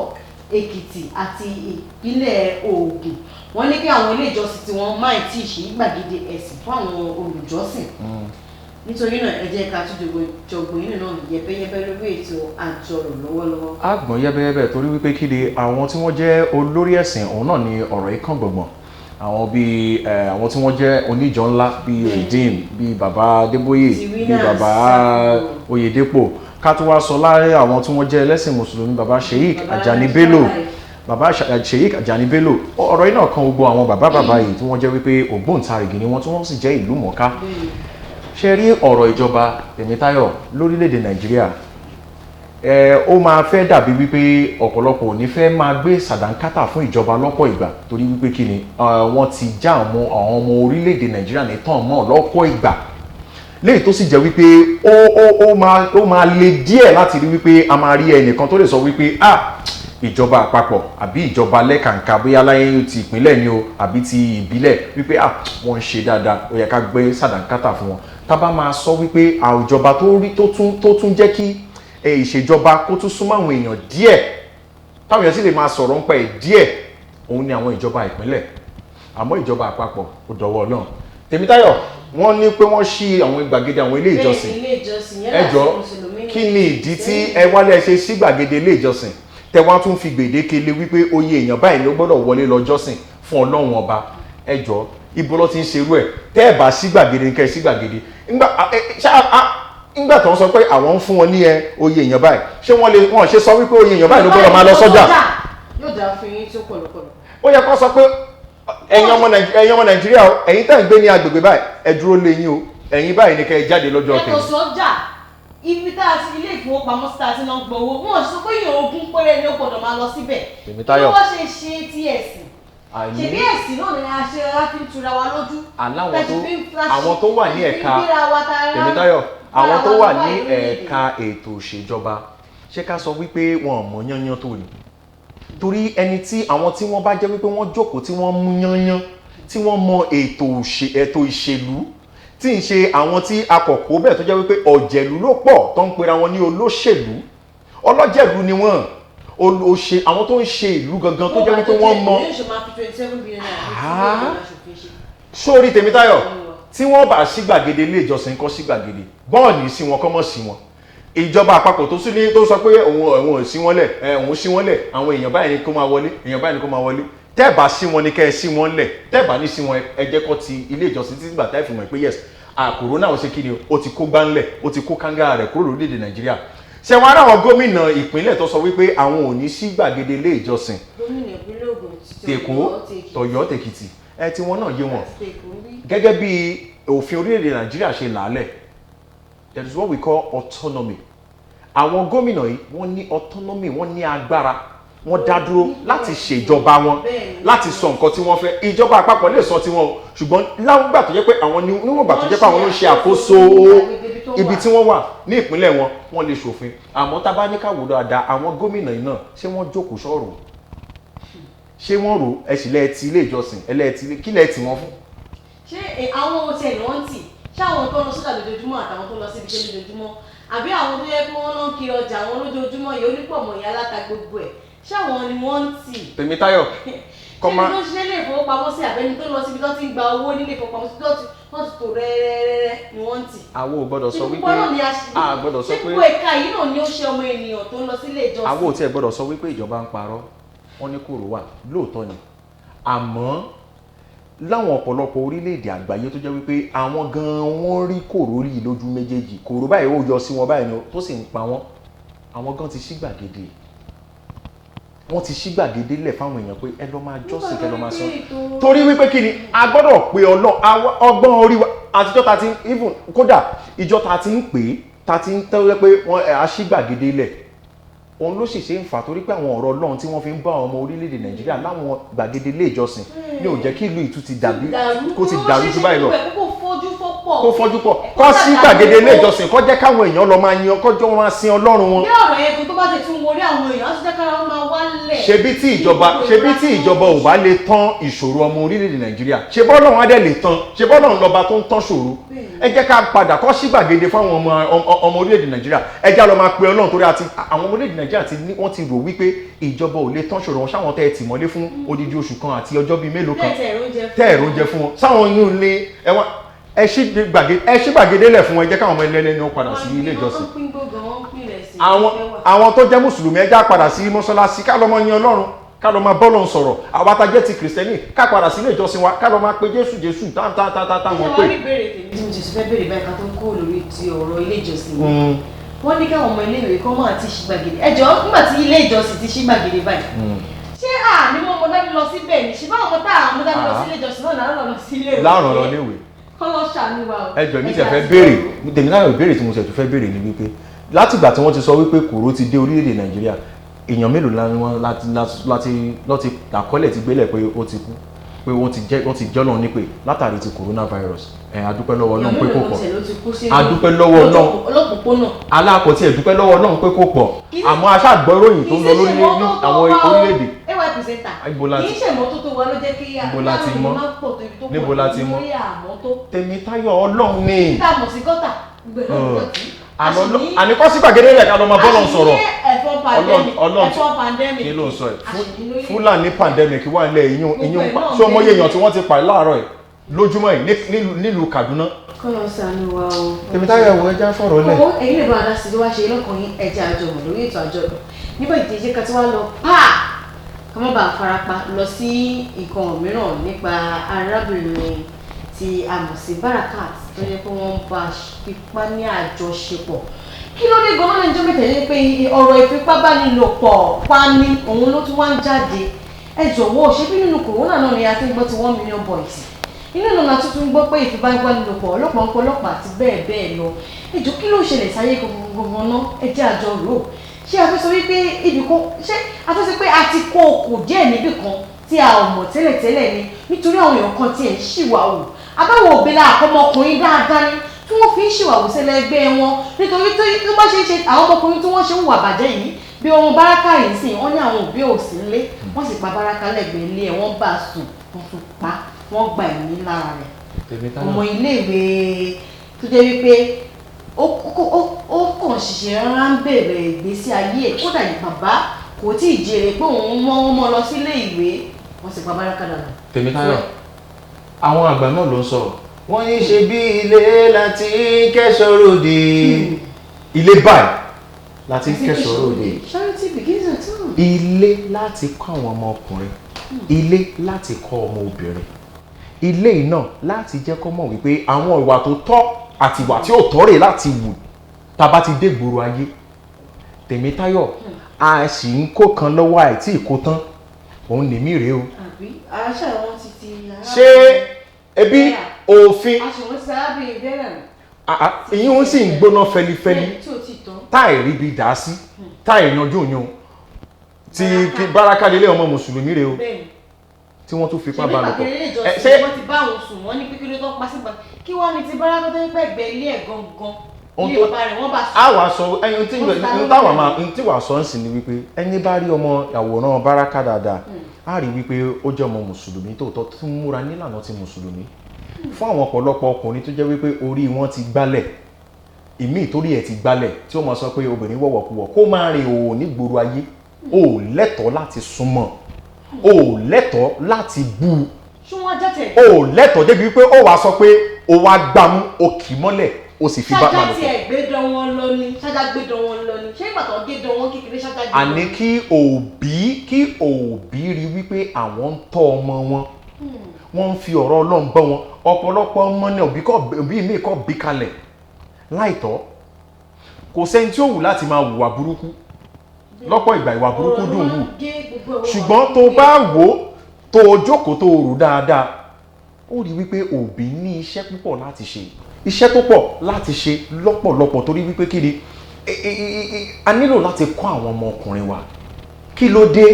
Èkìtì àti ìpínlẹ̀ Ògùn. Wọ́n ní kí àwọn ilé ìjọsìn tí wọ́n máa tí ì ṣí gbàgede ẹ̀sìn fún àwọn olùjọ́sìn. Nítorí náà ẹ jẹ́ ká tún jọgbọ́n yìí náà yẹbẹ́yẹbẹ́ lórí ètò àjọrò lọ́wọ́lọ́wọ́. A gbọ́n yẹ́bẹ́yẹ́bẹ́ torí wípé kí ni àwọn tí wọ́n jẹ́ olórí ẹ̀sìn òun náà ni ọ̀rọ̀ yìí kàn gbọ̀ngbọ̀n. Àwọn bíi àwọn tí wọ́n jẹ́ oníjọ ńlá bíi Redeem, bíi bàbá Adébóyè, bíi bàbá Oyèdépò. Ká tó wá sọ láàárín àwọn tí wọ́n jẹ́ ẹlẹ́sìn mùsùlùmí bàbá Sheikh Ajani Bello. Bàbá Sheikh Ajani Bello. Ọ̀rọ̀ yìí náà kan gbogbo àwọn bàbá yìí tí wọ́n jẹ́ wípé ògbóǹtarìgì ni wọ́n tí wọ́n sì jẹ́ ìlú mọ̀ọ́ká. Ṣé rí ọ̀rọ̀ ìjọba Tèmítáyọ̀ lórílẹ̀‐èdè Nàìjíríà ó máa fẹ́ dàbí wípé ọ̀pọ̀lọpọ̀ ò ní fẹ́ máa gbé sàdánkátà fún ìjọba lọ́pọ̀ ìgbà torí wípé kí ni wọ́n ti já àwọn ọmọ orílẹ̀‐èdè Nàìjíríà ní tàn mọ́ lọ́pọ̀ ìgbà léyìí tó sì jẹ́ wípé ó máa le díẹ̀ láti rí wípé a máa rí ẹnìkan tó lè sọ wípé ìjọba àpapọ̀ àbí ìjọba lẹ́kàǹkà bóyá láyé ti ìpínlẹ̀ ni o àbí ti ìbílẹ̀ wípé wọ́n ń ṣe dáadáa ó yẹ ká gbé sàdánkátà fún wọn. Tá bá máa sọ wípé àwùjọba tó tún jẹ́ kí ìṣèjọba kó tún súnmọ́ àwọn èèyàn díẹ̀ táwọn èèyàn sì lè máa sọ̀rọ̀ nípa ẹ̀ díẹ̀ òun ni àwọn ìjọba ìpínlẹ̀ àmọ́ ìjọba àpapọ̀ ó dọwọ́ náà. Tèmítáyọ̀ wọ́n ní pé wọ́n ṣí àwọn gbàgede àwọn ilé ìjọsìn ẹ jọ̀ọ́ kí ni ìdí tí ẹ wálé ṣe ṣí gbàgede ilé ìjọsìn tẹ wá tún fi gbèdéke lé wípé oyè èèyàn báyìí ló gbọ́dọ̀ wọlé lọ jọ́sìn fún Ọlọ́run ọba ẹ jọ̀ọ́ ibo ló ti ń ṣerú ẹ̀ tẹ́ ẹ̀ bá ṣí gbàgede kẹ́ ẹ ṣí gbàgede ńgbà tó ń sọ pé àwọn ń fún wọn ní oyè èèyàn báyìí ṣé wọ́n ṣe sọ wípé oyè èèyàn báyìí ló gbọ́dọ̀ máa lọ sọ́jà. yóò dáa fún yín tó pọ̀lọpọ̀lọ. ó yẹ kó sọ pé ẹ̀yin ọmọ Nàìjíríà ẹ̀yin tẹ́ ń gbé ní agbègbè báyìí ẹ dúró lé yín o ẹ̀yin báyìí ni kẹ́ ẹ jáde lọ́jọ́ kejì. ẹ̀kọ́ sọ́jà ibi tá a ti ilé ìfowópamọ́ sí tá a ti náà gbowó wọn sọ pé èèyàn ogún péré ni ó gbọ́dọ̀ máa lọ síbẹ̀. Tèmítáyọ̀ bí wọ́n ṣe ṣe ti ẹ̀sìn ṣèbí ẹ̀sìn náà ni a ṣe ara fi ń tura wa lójú. àwọn tó wà ní ẹ̀ka Tèmítáyọ̀ àwọn tó wà ní ẹ̀ka ètò ìṣèjọba ṣé ká sọ wípé wọn ò mọ yányán tó ni torí ẹni tí àwọn tí wọ́n bá jẹ́ wípé wọ́n jókòó tí wọ́n mú yányán tí wọ́n mọ ètò ìṣèlú tí ń ṣe àwọn tí akọ̀kọ̀ bẹ́ẹ̀ tó jẹ́ wípé ọ̀jẹ̀lú ló pọ̀ tó ń pera wọn ní olóṣèlú ọlọ́jẹ̀lú ni wọ́n àwọn tó ń ṣe ìlú gangan tó jẹ́ wípé wọ́n mọ. sórí Tèmítáyọ̀ tí wọ́n bá sí gbàgede ilé ìjọsìn kọ́ sí gbàgede bọ́ọ̀lì sí wọn kọ́ mọ̀ sí wọn ìjọba àpapọ̀ tó sọ pé òun ò sí wọn lẹ̀ òun sí wọn lẹ̀ àwọn èèyàn báyìí ni kó máa wọlé èèyàn báyìí ni kó máa wọlé tẹ́ẹ̀bà sí wọn ni kẹ́ ẹ sí wọn lẹ̀ tẹ́ẹ̀bà ní sí wọn ẹ jẹ́ kó ti ilé ìjọsìn títí gbà táì fi mọ̀ pé yes kòrónà ó ṣe kí ni ó ti kó gbáńlẹ̀ ó ti kó kángára rẹ̀ kúrò lórílẹ̀‐èdè Nàìjíríà ṣé wọn ará àwọn gómìnà ìpínlẹ̀ tó sọ wípé àwọn ò ní sí gbàgede ilé ìjọsìn gómìnà ìpínlẹ̀ Ògùn tèkó tọ̀yọ́ tèkìtì tí wọn náà yé wọn gẹ́gẹ́ bí òfin orílẹ̀‐èdè Nàìjíríà ṣe làálẹ̀ that is what we call autonomy àwọn gómìnà yìí wọ́n ní autonomy wọ́n ní agbára wọ́n dá dúró láti ṣèjọba wọn láti sọ nǹkan tí wọ́n fẹ́ ìjọba àpapọ̀ lè sọ tiwọn o ṣùgbọ́n láwùgbà tó jẹ́ pé àwọn níwọ̀ngbà tó jẹ́ pé àwọn ló ń ṣe àkóso ibi tí wọ́n wà ní ìpínlẹ̀ wọn wọ́n lè ṣòfin àmọ́ tá a bá ní ká wò dáadáa àwọn gómìnà yìí náà ṣé wọ́n jókòó sọ̀rọ̀ ṣé wọ́n rò ẹ̀sìn lẹ́ẹ̀tì ilé ìjọsìn ẹlẹ́ẹ̀tì kí lẹ́ẹ̀tì wọn fún. ṣé àwọn ohun tí ẹ̀ lọ́n tì ṣé àwọn tó lọ sódà lójoojúmọ́ àtàwọn tó lọ síbi iṣẹ́ lójoojúmọ́ àbí àwọn tó yẹ kí wọ́n lọ ń kiri ọjà àwọn lójoojúmọ́ yìí onípọ̀mọ̀ ìyá aláta gbogbo ẹ̀ ṣé àwọn ni wọ́n ń tì. Tèmítáyọ̀ kọ́má ṣé ibi tó ṣiṣẹ́ ilé ìfowópamọ́sí àbẹ́ni tó lọ síbi tó ti ń gba owó nílé ìfowópamọ́sí tó ti tò rẹ́rẹ́rẹ́ ni wọ́n ń tì. àwọn ò gbọ́dọ̀ sọ wípé a gbọ́dọ̀ sọ pé gbogbo ẹ̀ka yìí náà ni ó ṣe ọmọ ènìyàn tó ń lọ sílé ìjọsìn. àwọn ò tiẹ̀ gbọ́dọ̀ sọ wípé ìjọba ń parọ́ wọ́n ní kòrò wà lóòótọ́ ni àmọ́ láwọn ọ̀pọ̀lọpọ̀ orílẹ̀-èdè àgbáyé tó jẹ́ wípé àwọn gan-an wọ́n rí kòrò rí lójú méjèèjì kòrò báyìí ó yọ sí wọn báyìí tó sì ń pa wọ́n àwọn gan ti ṣí gbàgede wọ́n ti ṣí gbàgede lẹ̀ fáwọn èèyàn pé ẹ lọ máa jọ́sìn kẹ lọ máa sọ torí wípé kí ni a gbọ́dọ̀ pe ọgbọ́n orí wa àtijọ́ ta ti even kódà ìjọ ta ti ń pè é ta ti ń tẹ́wọ́ pé wọ́n a ṣí gbàgede lẹ̀ òun ló sì ṣe ń fà torí pé àwọn ọ̀rọ̀ Ọlọ́run tí wọ́n fi ń bá ọmọ orílẹ̀-èdè Nàìjíríà láwọn gbàgede ilé ìjọsìn ní ò jẹ́ kí ìlú ìtú ti dàbí kó ti dàrú jù báyìí lọ kó fọ́jú pọ̀ kó sí gbàgede ilé ìjọsìn kó jẹ́ káwọn èèyàn lọ máa yan kó jọ máa sin Ọlọ́run wọn. bí ọ̀rọ̀ yẹn tó bá ti tún wọlé àwọn èèyàn á ti jẹ́ kára wọn máa wálẹ̀. ṣebí tí ìjọba ò bá lè tán ìṣòro ọmọ orílẹ̀-èdè Nàìjíríà ṣe bọ́lọ́run á dẹ̀ lè tán ṣe bọ́lọ́run lọ́ba tó ń tán ṣòro ẹ jẹ́ ká padà kó sí gbàgede fáwọn ọmọ orílẹ̀-èdè Nàìjíríà ẹ já lọ máa pe Ọlọ́run torí àwọn ọmọ orílẹ̀-èdè Nàìjíríà wọ́n ti rò wípé ìjọba ò lè tán ṣòro wọn sáwọn tẹ́ ẹ tì mọ́lé fún odidi oṣù kan àti ọjọ́ bíi mélòó kan tẹ́ ẹ̀rọ oúnjẹ fún wọn sáwọn yóò lé ẹwọ́n ẹ ṣí gbàgede lẹ̀ fún wọn ẹ jẹ́ káwọn ọmọ ẹlẹ́ni ó padà sí ilé ìjọsìn àwọn tó jẹ́ mùsùlùmí ẹ já padà sí mọ́ṣáláṣí ká lọ máa yin Ọlọ́run ká lọ máa bọ́lọ̀ sọ̀rọ̀ àwọn atajẹ́ ti kìrìsìtẹ́nì ká padà sí ilé ìjọsìn wa ká lọ máa pe Jésù tántántántán wọn pé. ìjọba ní bèrè tèmi tí mo ti fẹ́ bèrè báyìí ká tó kó lórí ti ọ̀rọ̀ ilé ìjọsìn wọ́n ní káwọn ọmọ ilé ìwé kan máa ti ṣí gbàgede ẹjọ́ nígbà tí ilé ìjọsìn ti ṣí gbàgede báyìí ṣé ní wọ́n mọ dábì lọ síbẹ̀ ní ṣùgbọ́n àwọn tá àwọn dábì lọ sí ilé ìjọsìn náà láàárọ̀ lọ sí ilé ìwé láàárọ̀ lọ léwé kọ́ lọ ṣàánú wa o. ẹjọ́ mi ti fẹ́ béèrè tèmi náà ìbéèrè tí mo ti fẹ́ béèrè ni wípé látìgbà tí wọ́n ti sọ wípé kòró ti dé orílẹ̀-èdè Nàìjíríà èèyàn mélòó láti àkọọ́lẹ̀ ti gbélẹ̀ pé ó ti kú pé wọ́n ti jọ́ náà nípe látàrí ti coronavirus adúpẹ́ lọ́wọ́ Ọlọ́run pé kò pọ̀ adúpẹ́ lọ́wọ́ Ọlọ́run alákọ̀ọ́tì ẹ̀dúpẹ́ lọ́wọ́ Ọlọ́run pé kò pọ̀ àmọ́ aṣáàgbọ́ ìròyìn tó ń lọ lórí àwọn orílẹ̀-èdè kì í ṣe ìmọ́tótó wa ló jẹ́ kí níbo la ti mọ̀ Tèmítáyọ̀ Ọlọ́run ni àníkọ́ sí gbàgede rẹ̀ ká lọ máa bọ́lọ̀ sọ̀rọ̀ Ọlọ́run kí ló ń sọ ẹ̀ Fúlàní pandemic wà nílẹ̀ ìyún tí ọmọ yẹ̀yàn tí wọ́n ti pa láàárọ̀ ẹ̀ lójúmọ́ yìí nílùú Kaduna. kọ́lọ́ sànú wa o. Tèmítáyọ̀ ẹ̀wọ̀ ẹja fọ̀rọ̀ lẹ̀. owó ẹ̀yin lè bá ara sí wá ṣe lọ́kàn yín ẹja àjọmọ̀ lórí ètò àjọyọ̀ nígbà ìdíje kan tí wàá lọ ká má bàa farapa lọ sí nǹkan mìíràn nípa arábìnrin tí a mọ̀ sí Barakat tó yẹ pé wọ́n bá fipá ní àjọṣepọ̀ kí ló dé gan-an ní ìjọba ìtẹ̀lé pé ọ̀rọ̀ ìfipábánilòpọ̀ pani òun ló tún wá ń jáde ẹ jọ̀wọ́ ṣé bí nínú kòrónà náà ni a ti ń gbọ́ ti 1 million boys inú ìlànà tuntun gbọ́ pé ìfipábánilòpọ̀ ọlọ́pàá àti bẹ́ẹ̀ bẹ́ẹ̀ lọ ẹjọ́ kí ló ṣẹlẹ̀ sáyé gbogbo náà ẹ jẹ́ àjọ rò ṣé a fẹ́ sọ wípé ibì kan ṣé a fẹ́ sọ pé a ti kó okò díẹ̀ níbì kan tí a ò mọ̀ tẹ́lẹ̀tẹ́lẹ̀ ni nítorí àwọn èèyàn kan tí ẹ̀ ń ṣìwàwù abáwọ̀ òbílà àkọ́mọkùnrin dáadáa ni tí wọ́n fi ń ṣìwàwù sílẹ̀ ẹgbẹ́ wọn nítorí tó bá ṣe ń ṣe àwọn ọmọkùnrin tí wọ́n ṣe ń wà bàjẹ́ yìí bí ọmọ Báràkà yìí sìn wọ́n ní àwọn òbí ò sí nílé wọ́n sì pa Báràkà lẹ́gbẹ̀ẹ́ ilé ẹ̀ wọ́n bá a sùn wọ́n tún pa wọ́n gba ẹ̀mí lára rẹ̀ ọmọ iléèwé tó jẹ́ wípé ó kàn ṣiṣẹ́ rárá ń bẹ̀rẹ̀ ìgbésí ayé ẹ̀ kódà ní bàbá kò tí ì jèrè pé òun mọ́ lọ sílé ìwé wọ́n sì pa Báràkà dànù. Tèmítáyọ̀ àwọn àgbà náà ló ń sọ̀rọ̀ wọ́n ní ṣe bí ilé láti kẹ́sọ̀ ròde ilé báyìí láti kẹ́sọ̀ ròde ilé láti kọ́ àwọn ọmọ ọkùnrin ilé láti kọ́ ọmọ obìnrin ilé náà láti jẹ́ kó mọ̀ wípé àwọn ìwà tó tọ́ àti ìwà tí ò tọ́ rè láti wù tá a bá ti dé gbòòrò ayé Tèmítáyọ̀ a sì ń kó kan lọ́wọ́ àìtí ìkó tán òun lèmi rèé o. ṣé ebi òfin ìyín ó sì ń gbóná fẹlifẹli táì ríbi dá sí táì yanjú yún tí Baraka délé ọmọ mùsùlùmí rẹ̀ o tí wọ́n tún fipá bá lò pọ̀. ṣé wọ́n ti bá àwọn sùn wọ́n ní pípínlẹ̀ tó pa sígbà kí wọ́n ní ti Baraka tó ń pẹ́ gbẹ ilé ẹ̀ gangan ilé bàbá rẹ̀ wọ́n bá sùn. a wà sọ ẹyin tí wàá sọ ń sìn ni wípé ẹni bá rí ọmọ àwòrán Baraka dáadáa a rí wípé ó jẹ́ ọmọ mùsùlùmí tòótọ́ tó ń múra nílànà ti mùsùlùmí fún àwọn ọ̀pọ̀lọpọ̀ ọkùnrin tó jẹ́ wípé orí wọn ti gbálẹ̀ ìmí ìtorí ẹ̀ ti gbálẹ̀ tí ó máa sọ pé obìnrin wọ̀wọ̀kuwọ̀ kó máa rìn òò nígboro ayé o lẹ́tọ̀ọ́ láti súnmọ́ o lẹ́tọ̀ọ́ láti bú o lẹ́tọ̀ọ́ débi wípé ó wàá sọ pé o wá gbámú o kì í mọ́lẹ̀ o sì fi bá ṣájà tí ẹ gbé dán wọn lọ ni ṣájà gbé dán wọn lọ ni ṣé ìgbà tó gé dán wọn kékeré ṣájà gbé. àní kí òbí rí wípé àwọn ń tọ́ ọmọ wọn wọ́n ń fi ọ̀rọ̀ Ọlọ́run bọ́ wọn ọ̀pọ̀lọpọ̀ ọmọ ní òbí mi kọ́ bí kalẹ̀ láìtọ́ kò sẹ́ni tí ó wù láti máa hùwà burúkú lọ́pọ̀ ìgbà ìwà burúkú dùn wù ṣùgbọ́n tó bá wò ó tó jókòó tó rò dáadáa ó rí wípé òbí ní iṣẹ́ púpọ̀ láti ṣe iṣẹ́ tó pọ̀ láti ṣe lọ́pọ̀lọpọ̀ torí wípé kí ni a nílò láti kọ́ àwọn ọmọkùnrin wa kí ló dé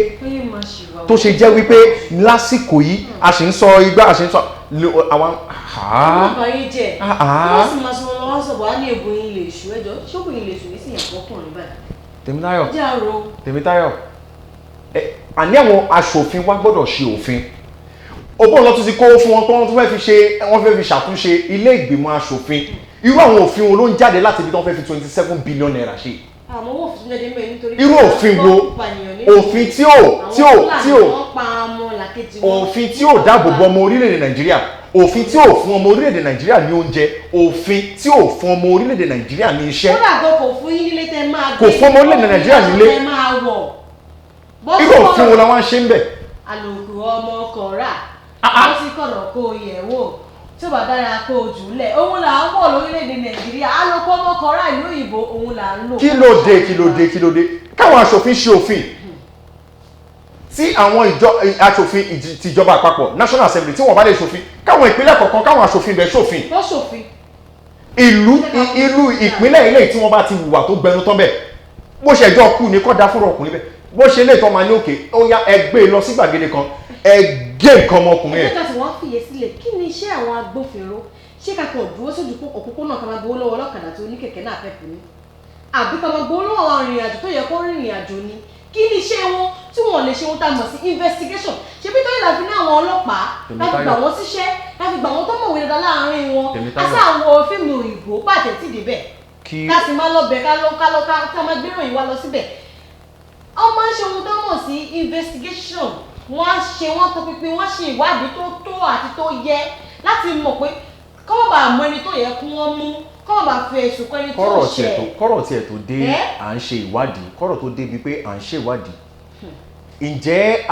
tó ṣe jẹ́ wípé lásìkò yìí a sì ń sọ igbá a sì ń sọ àwọn àbáyé jẹ́ wọ́n sì máa sọ wọ́n sọ wà ní èbò yìí lè ṣù ẹjọ́ ṣókùn yìí lè ṣù ní sí ìyàpọ̀ ọkùnrin báyìí. Tèmítáyọ̀ àní àwọn aṣòfin wa gbọ́dọ̀ ṣe òfin òbó lọ tún ti kó fún wọn tó wọ́n fẹ́ fi ṣàtúnṣe ilé ìgbìmọ̀ aṣòfin irú àwọn òfin wo ló ń jáde láti ibi tó wọ́n fẹ́ fi 27 billion naira ṣe. àmọ́ wọ́n fi jáde mẹ́rin nítorí irú òfin wo òfin tí ò dáàbò bo ọmọ orílẹ̀-èdè Nàìjíríà òfin tí ò fún ọmọ orílẹ̀-èdè Nàìjíríà ní oúnjẹ òfin tí ò fún ọmọ orílẹ̀-èdè Nàìjíríà ní iṣẹ́. kódà gan kò fún yín nílé tẹ́ máa gbé kò fún ọmọ orílẹ̀-èdè Nàìjíríà nílé irú òfin wo la wá ń ṣe ń bẹ̀. àlòkù ọmọ kọ̀ọ̀rà ó sì kọ̀nà kó o yẹ̀ wò tí ó bá dára kó o jù ú lẹ̀ òun là ń wọ̀ lórílẹ̀-èdè Nàìjíríà àlòkù ọmọ kọ̀ọ̀rà ìlú òyìnbó òun là ń lò. kí ló dé káwọn aṣòfin ṣe òfin tí àwọn aṣòfin tìjọba àpapọ̀ National Assembly tí wọ́n bá lè ṣòfin káwọn ìpínlẹ̀ kọ̀ọ̀kan káwọn aṣòfin bẹ̀ ṣòfin. ìlú ìpínlẹ̀ ilé tí wọ́n bá ti hùwà tó gbẹnu tán bẹ̀ bó ṣẹjọ́ kú ni kọ́ da fúnra ọkùnrin bẹ̀ bó ṣe lè tọ́ ma ní òkè ó yá ẹgbẹ́ lọ sí gbàgede kan ẹgẹ́ nǹkan ọmọkùnrin ẹ̀. ẹgbẹ́ tí wọ́n fìyè sílẹ̀ kí ni iṣẹ́ àwọn agbófinró ṣé kakọ̀ dúró sójú òpópónà kan máa gbowó lọ́wọ́ ọlọ́kadà tó ní kẹ̀kẹ́ náà fẹ́ẹ́ ní àbí kan máa gbowó lọ́wọ́ àwọn arìnrìn-àjò tó yẹ kó rìnrìn àjò ni kí ni iṣẹ́ wọn tí wọ́n lè ṣe wọn tá a mọ̀ sí investigation ṣebí tó yẹ láti ní àwọn ọlọ́pàá láti gbà wọ́n síṣẹ́ láti gbà wọ́n tó mọ̀wé dáadáa láàárín wọn àti àwọn fíìmù òyìnbó pàtẹ́ tí débẹ̀ ká sì máa lọ bẹ̀ ká máa gbérò yìí wá lọ síbẹ̀ wọ́n máa ń ṣe ohun tó mọ̀ sí investigation wọ́n tó pínpín wọ́n ṣe ìwádìí tó tó àti tó yẹ láti mọ̀ pé kọ́mọ̀ bá mọ ẹni tó yẹ kí wọ́n mú kọ́mọ̀ bá fi ẹ̀sùn kan ẹni tó ṣẹ̀. kọ́rọ̀ tiẹ̀ tó dé à ń ṣe ìwádìí kọ́rọ̀ tó débi pé à ń ṣe ìwádìí ǹjẹ́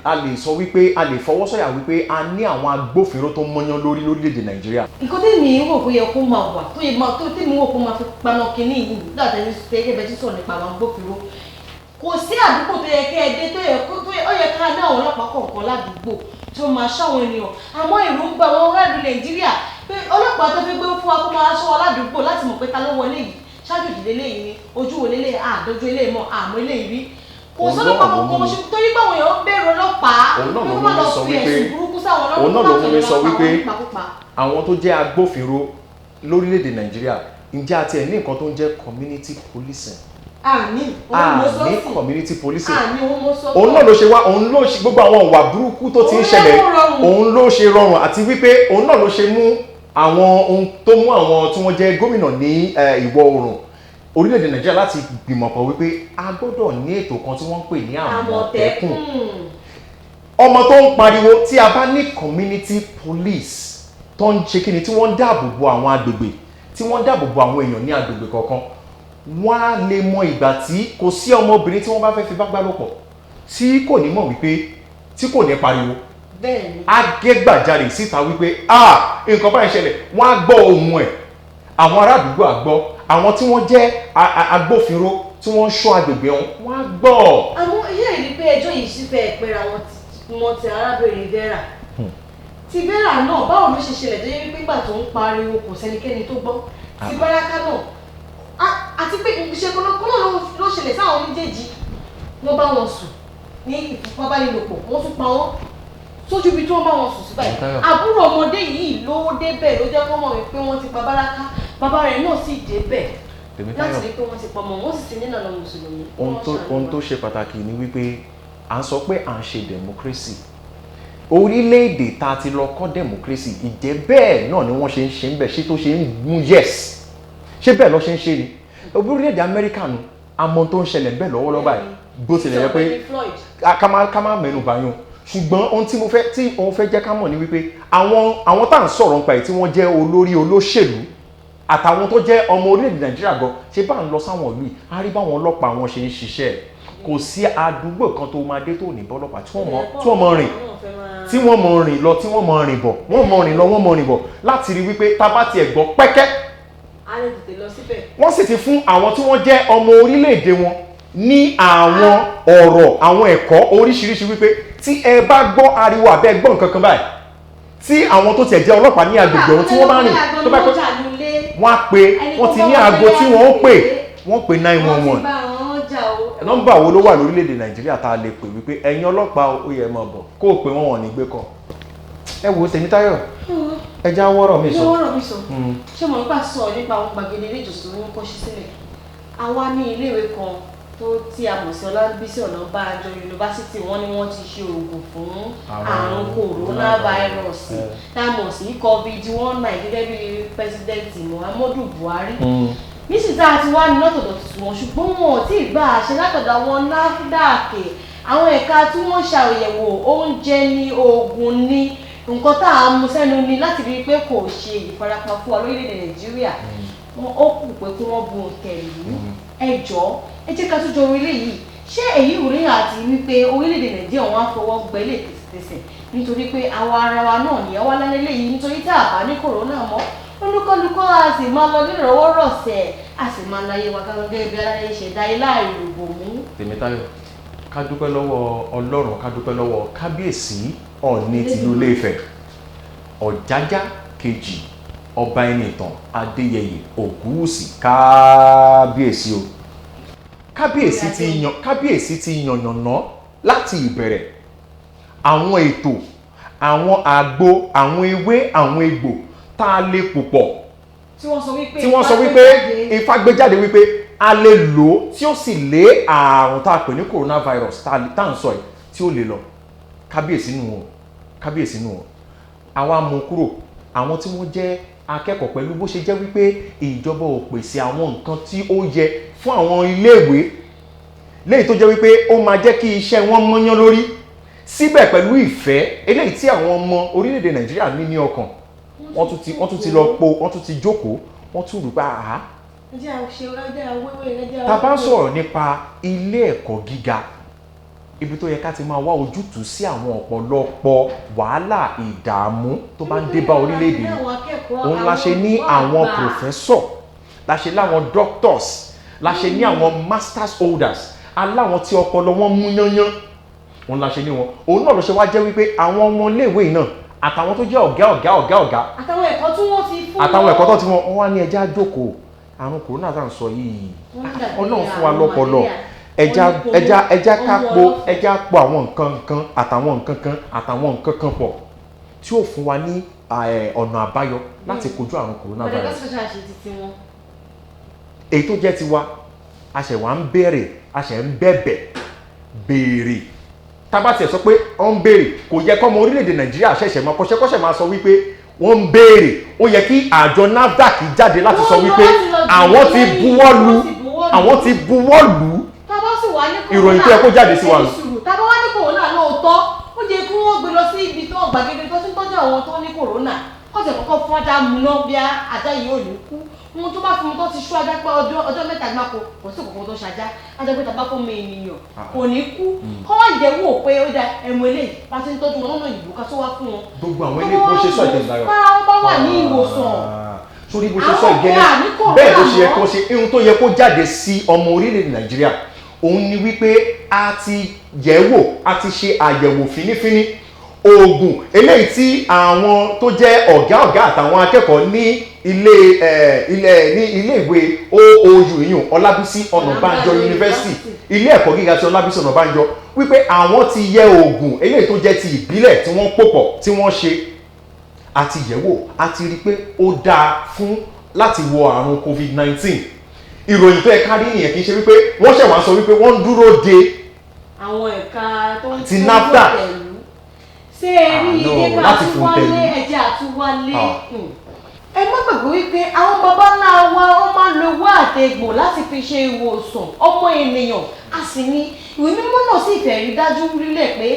a lè sọ wípé a lè fọwọ́ sọ̀yà wípé a ní àwọn agbófinró tó mọ́yán lórí lórílẹ̀‐èdè Nàìjíríà. nǹkan tí mi ń rò pé yẹ kó máa wà tó yẹ máa tó tí mi ń rò pé máa fi paná kinní yìí láti ẹni tẹ́gẹ́ bẹ́ẹ̀ tí sọ̀rọ̀ nípa àwọn agbófinró kò sí àdúgbò tó yẹ kẹ́ ẹ dé tó yẹ ká ní àwọn ọlọ́pàá kọ̀ọ̀kan ládùúgbò tó máa ṣáwọn ènìyàn àmọ́ èròǹgbà wọn rẹ́ẹ̀dù Nàìjíríà pé ọlọ́pàá tó fi gbé fún wa kó máa ṣọ́ wa ládùúgbò láti mọ̀ pé ta ló wọlé yìí ṣáájú ìdílé léyìí ni ojú wo lélẹ̀ àdójú eléyìí mọ́ àmọ́ eléyìí rí kò sọ́lọ́pàá kankan ṣe torí pé àwọn èèyàn ń bẹ̀rù ọlọ́pàá pé wọ́n lọ fi ẹ̀sùn burúkú sáwọn ọlọ́pàá òun náà ló mú mi sọ wípé àwọn tó jẹ́ agbófinró lórílẹ̀‐èdè Nàìjíríà ǹjẹ́ àti ẹ̀ ní nǹkan tó ń jẹ́ community policing ní community policing òun náà ló ṣe wá òun ló ṣe gbogbo àwọn ìwà burúkú tó ti ń ṣẹlẹ̀ òun ló ṣe rọrùn àti wípé òun náà ló ṣe mú àwọn ohun tó mú àwọn tí wọ́n jẹ́ gómìnà ní ìwọ̀ oòrùn orílẹ̀-èdè Nàìjíríà láti gbìmọ̀pọ̀ wípé a gbọ́dọ̀ ní ètò kan tí wọ́n ń pè ní Àmọ̀tẹ́kùn ọmọ tó ń pariwo tí a bá ní community police tó ń ṣe kíni tí wọ́n ń dáàbò bo àwọn agbègbè tí wọ́n ń dáàbò bo àwọn èèyàn ní agbègbè kọ̀ọ̀kan wọ́n á lè mọ ìgbà tí kò sí ọmọbìnrin tí wọ́n bá fẹ́ fi bá gbálòpọ̀ tí kò ní mọ̀ wípé tí kò ní pariwo á gé gbàjarè síta wípé nǹkan báyìí ṣẹlẹ̀ wọ́n á gbọ́ ohùn ẹ̀ àwọn ará àdúgbò á gbọ́ àwọn tí wọ́n jẹ́ agbófinró tí wọ́n ń ṣọ́ agbègbè wọn á gbọ́. àwọn ilé ìrí pé ẹjọ́ yìí sì fẹ́ pẹ́ra wọn ti arábìnrin Vera ti Vera náà báwo ló ṣe ṣẹlẹ̀ tó yẹ wípé nígbà tó ń pariwo kò sẹ́nikẹ́ni tó gbọ́ ti Baraka náà àti pé ìṣẹ́gun náà ló ṣẹlẹ̀ sáwọn méjèèjì wọ́n bá wọn sùn ní ìfipábánilòpọ̀ wọ́n tún pa wọ́n sójú ibi tí wọ́n bá wọn sùn sí báyìí àbúrò ọmọdé yìí ló débẹ̀ ló jẹ́ kọ́ mọ̀ wípé wọ́n ti pa Báràká bàbá rẹ̀ náà sì débẹ̀ láti rí pé wọ́n ti pa ọmọ wọn sì ti ní ìlànà mùsùlùmí. ohun tó ṣe pàtàkì ni wípé à ń sọ pé à ń ṣe democracy orílẹ̀-èdè tá a ti lọ kọ́ democracy ìjẹ́ bẹ́ẹ̀ náà ni wọ́n ṣe ń ṣe ń bẹ̀ ṣé tó ṣe ń mú yes ṣé bẹ́ẹ̀ lọ ṣe ń ṣe ni orílẹ̀-èdè Amẹ́ríkà nu àmọ́ tó ń ṣẹlẹ̀ bẹ́ẹ̀ lọ́wọ́lọ́wọ́ báyìí bó tilẹ̀ yẹ pé ká má mẹ́nu báyọ̀ ṣùgbọ́n ohun tí òun fẹ́ jẹ́ ká mọ̀ ni wípé àwọn tá à ń sọ̀rọ̀ nípa ẹ̀ tí wọ́n jẹ́ olórí olóṣèlú àtàwọn tó jẹ́ ọmọ orílẹ̀-èdè Nàìjíríà gan ṣé bá ń lọ sáwọn ìlú yìí á rí báwọn ọlọ́pàá wọn ṣe ń ṣiṣẹ́ kò sí àdúgbò kan tó máa dé tó ní bọ́lọ́pàá tí wọ́n mọ̀ rìn tí wọ́n mọ̀ rìn lọ tí wọ́n mọ̀ rìn bọ̀ wọ́n mọ̀ rìn lọ wọ́n mọ̀ rìn bọ̀ láti rí wípé tá bá tiẹ̀ gbọ́ pẹ́kẹ́ wọ́n sì ti fún àwọn tí wọ́n jẹ́ ọmọ orílẹ̀-èdè wọn ní àwọn ọ̀rọ̀ àwọn ẹ̀kọ́ oríṣiríṣi wípé tí ẹ bá gbọ́ ariwo àbẹ́ gbọ́ nǹkan kan báyìí tí àwọn tó tiẹ̀ jẹ́ ọlọ́pàá ní agbègbè ọ̀hún tí wọ́n bá rìn tó bá pẹ́ wọ́n á pe wọ́n ti ní aago tí wọ́n ó pè wọ́n pe 911 nọ́mbà wo ló wà lórílẹ̀‐èdè Nàìjíríà tá a lè pè wípé ẹ̀yin ọlọ́pàá ó yẹ máa bọ̀ kó o pè wọ́n wọ̀n ní gbé kọ́ ẹ wo Tèmítáyọ̀ ẹ já wọ́rọ̀ mi sọ. ṣé mo nípa sọ nípa àwọn gbàgede ilé ìjọsìn tó ń kọ́ sí sílẹ̀ àwa ní iléèwé kan tó tí a mọ̀ sí Ọlábísí Ọ̀nàbànjọ yunifásitì wọ́n ní wọ́n ti ṣe oògùn fún àrùn kòrónàfàírọ́ọ̀sì tá a mọ̀ sí COVID-19 gẹ́gẹ́ bí pẹ́sidẹ́ǹtì Muhammadu Buhari nísìsiyìí àti wá ní lọ́tọ̀dọ̀ tuntun wọn ṣùgbọ́n wọn ò tí ì gba àṣẹ látọ̀dọ̀ àwọn NAFDAC àwọn ẹ̀ka tí wọ́n ṣàyẹ̀wò oúnjẹ ní oògùn ní nǹkan tá a mú sẹ́nu ni láti rí i pé kò ṣe ìfarapa fún wa lórílẹ̀‐èdè Nàìjíríà ó kù pé kí wọ́n bu kẹ̀lú ẹ jọ̀ọ́ ẹ jẹ́ ká tún jọ orílẹ̀ yìí ṣé èyí ò rí àti wípé orílẹ̀‐èdè Nàìjíríà wọn á fọwọ́ gbẹ́lẹ̀ tẹ̀sẹ̀ nítorí pé àwa ara wa náà ní àwa lálẹ́ lẹ́yìn nítorí tá a bá ní kòrónà mọ́ olúkọlùkọ́ a sì máa lọ nírọ̀wọ́rọ̀sẹ̀ a sì máa láyé wa gẹ́gẹ́ bí aláyé ṣẹ̀dá ilá ìrògbò mú. Tèmítáyọ̀ ká dúpẹ́ lọ́wọ́ Ọlọ́run ká dúpẹ́ lọ́wọ́ kábíyèsí Ọọ̀ni tìlú Ilé-Ifẹ̀ Ọ̀jájá kejì ọba Ẹnìtàn Adéyẹyè Ògúnwùsì kábíyèsí o kábíyèsí ti yànnàná láti ìbẹ̀rẹ̀ àwọn ètò àwọn àgbo àwọn ewé àwọn egbò tá a lè pò pọ̀ tí wọ́n sọ wípé Ifá gbé jáde wípé a lè lò ó tí ó sì lé ààrùn tá a pè ní coronavirus tá à ń sọ yìí tí ó lè lọ kábíyèsí nù wọn àwa mú kúrò àwọn tí wọ́n jẹ́ akẹ́kọ̀ọ́ pẹ̀lú bó ṣe jẹ́ wípé ìjọba ò pèsè àwọn nǹkan tí ó yẹ fún àwọn iléèwé léyìí tó jẹ́ wípé ó máa jẹ́ kí iṣẹ́ wọn mọ́yán lórí síbẹ̀ pẹ̀lú ìfẹ́ eléyìí tí àwọn ọmọ orílẹ̀-èdè Nàìjíríà ní ní ọkàn wọ́n tún ti lọ po wọ́n tún ti jókòó wọ́n tún rú pa àá. tá a bá ń sọ̀rọ̀ nípa ilé ẹ̀kọ́ gíga ibi tó yẹ ká ti máa wá ojútùú sí àwọn ọ̀pọ̀lọpọ̀ wàhálà ìdààmú tó bá ń dé bá orílẹ̀-èdè yìí òun la ṣe ní àwọn professor la ṣe láwọn doctors la ṣe ní àwọn masters holders aláwọn tí ọpọlọ wọn mú yányán òun la ṣe ní wọn òun náà ló ṣe wá jẹ́ wípé àwọn ọmọ iléèwé náà àtàwọn tó jẹ́ ọ̀gá àtàwọn ẹ̀kọ́ tí wọ́n ti fún wọn àtàwọn ẹ̀kọ́ tó ti wọ́n wá ní ẹja jókòó àrùn kòrónà tá à ń sọ yìí Ọlọ́run fún wa lọ́pọlọ ẹja po àwọn nǹkan àtàwọn nǹkan kan pọ̀ tí ó fún wa ní ọ̀nà àbáyọ láti kojú àrùn coronavirus. èyí tó jẹ́ tiwa a ṣẹ̀ wá ń béèrè tábà tiẹ̀ sọ pé ó ń béèrè kò yẹ kọ́mọ orílẹ̀-èdè Nàìjíríà ṣẹ̀ṣẹ̀ máa kọ́ṣẹ́kọ́ṣẹ́ máa sọ wípé wọ́n ń béèrè ó yẹ kí àjọ NAFDAC jáde láti sọ wípé àwọn ti buwọ́ lù ìròyìn tó yẹ kó jáde sí wa lù. tábà wá ní kòrónà lóòótọ́ ó jẹ́ kí wọ́n gbé lọ sí ibi tó gbàgede tó ti ń tọ́jú àwọn tó ní kòrónà kọ́sẹ̀ kọ́kọ́ fún ajá mu náà bí ajá yìí ò ní kú ohun tó bá fún mi tó ti ṣú ajá pé ọjọ́ mẹ́ta gbáko kò sí òkòkò tó ṣajá ajá pé tàbá fún mi ènìyàn kò ní kú kọ́ wá ìjẹ́wò pé ó da ẹ̀mú eléyìí bá ti ń tọ́jú wọn lọ́nà ìbò ká tó wá fún wọn. gbogbo àwọn ilé bó ṣe sọ ìdẹ̀gbàyọ̀ bára wọn bá wà ní ìwòsàn sórí bó ṣe sọ ìgẹ́lẹ́ bẹ́ẹ̀ ló ṣe yẹ kó ṣe ohun tó yẹ kó jáde sí ọmọ orílẹ̀-èdè Nàìjíríà òun ni wípé a ti yẹ̀wò a ti ṣe àyẹ̀wò fínífíní oògùn eléyìí tí àwọn tó jẹ́ ọ̀gá àtàwọn akẹ́kọ̀ọ́ ní ilé ìwé OOU ìyún Ọlábísí Ọ̀nàbánjọ University ilé ẹ̀kọ́ gíga ti Ọlábísí Ọ̀nàbánjọ wípé àwọn ti yẹ oògùn eléyìí tó jẹ́ ti ìbílẹ̀ tí wọ́n pòpọ̀ tí wọ́n ṣe àti yẹ̀wò àti rí pé ó dáa fún láti wo àrùn COVID-19 ìròyìn tó ẹ̀ka rí nìyẹn kì í ṣe wípé wọ́n ṣẹ̀ wá sọ wípé wọ́n ń dúró de àwọn ẹ̀ka tó ń ti NAFDAC ṣé rí ilé ká tún wálé ẹ̀jẹ̀ àtúwálé ẹ má gbàgbé wípé àwọn baba ńlá wa wọ́n máa ń lo owó àtẹ̀gbò láti fi ṣe ìwòsàn ọmọ ènìyàn a sì ní ìwé mímọ́ náà sì fẹ́ rí dájú rílẹ̀ pé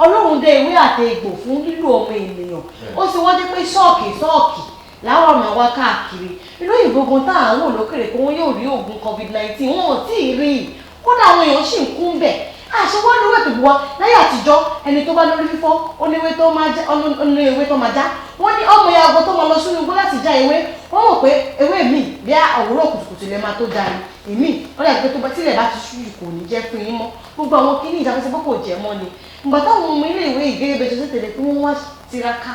Ọlọ́run dá ewé àtẹ̀gbò fún lílo ọmọ ènìyàn ó sì wọ́n dé pé ṣọ́ọ̀kì láwọn ọmọ wa káàkiri inú ìgbógun tá à ń wò lókèrè pé wọ́n yóò rí oògùn COVID-19 wọn ò tí ì rí i kódà àwọn èèyàn sì ń kún bẹ̀ àṣewọ́ lówó ètò ìbúwa láyé àtijọ́ ẹni tó bá lórí fífọ́ ó ní ewé tó máa já wọ́n ní ọmọ ìyá ọgbọ́n tó máa lọ sínú igbó láti já ewé wọ́n mọ̀ pé ewé mi bí òwúrọ̀ kùtùkùtù lè máa tó já ni èmi wọ́n dàgbé tó bá tílẹ̀ bá ti ṣú kò ní jẹ́ fún yín mọ́ gbogbo àwọn kíní ìjàpẹ́sẹ̀ pé kò jẹ́ mọ́ ni ìgbà táwọn ọmọ ilé ìwé ìgẹ́gẹ́ ṣe tẹ̀lé pé wọ́n wá tiraka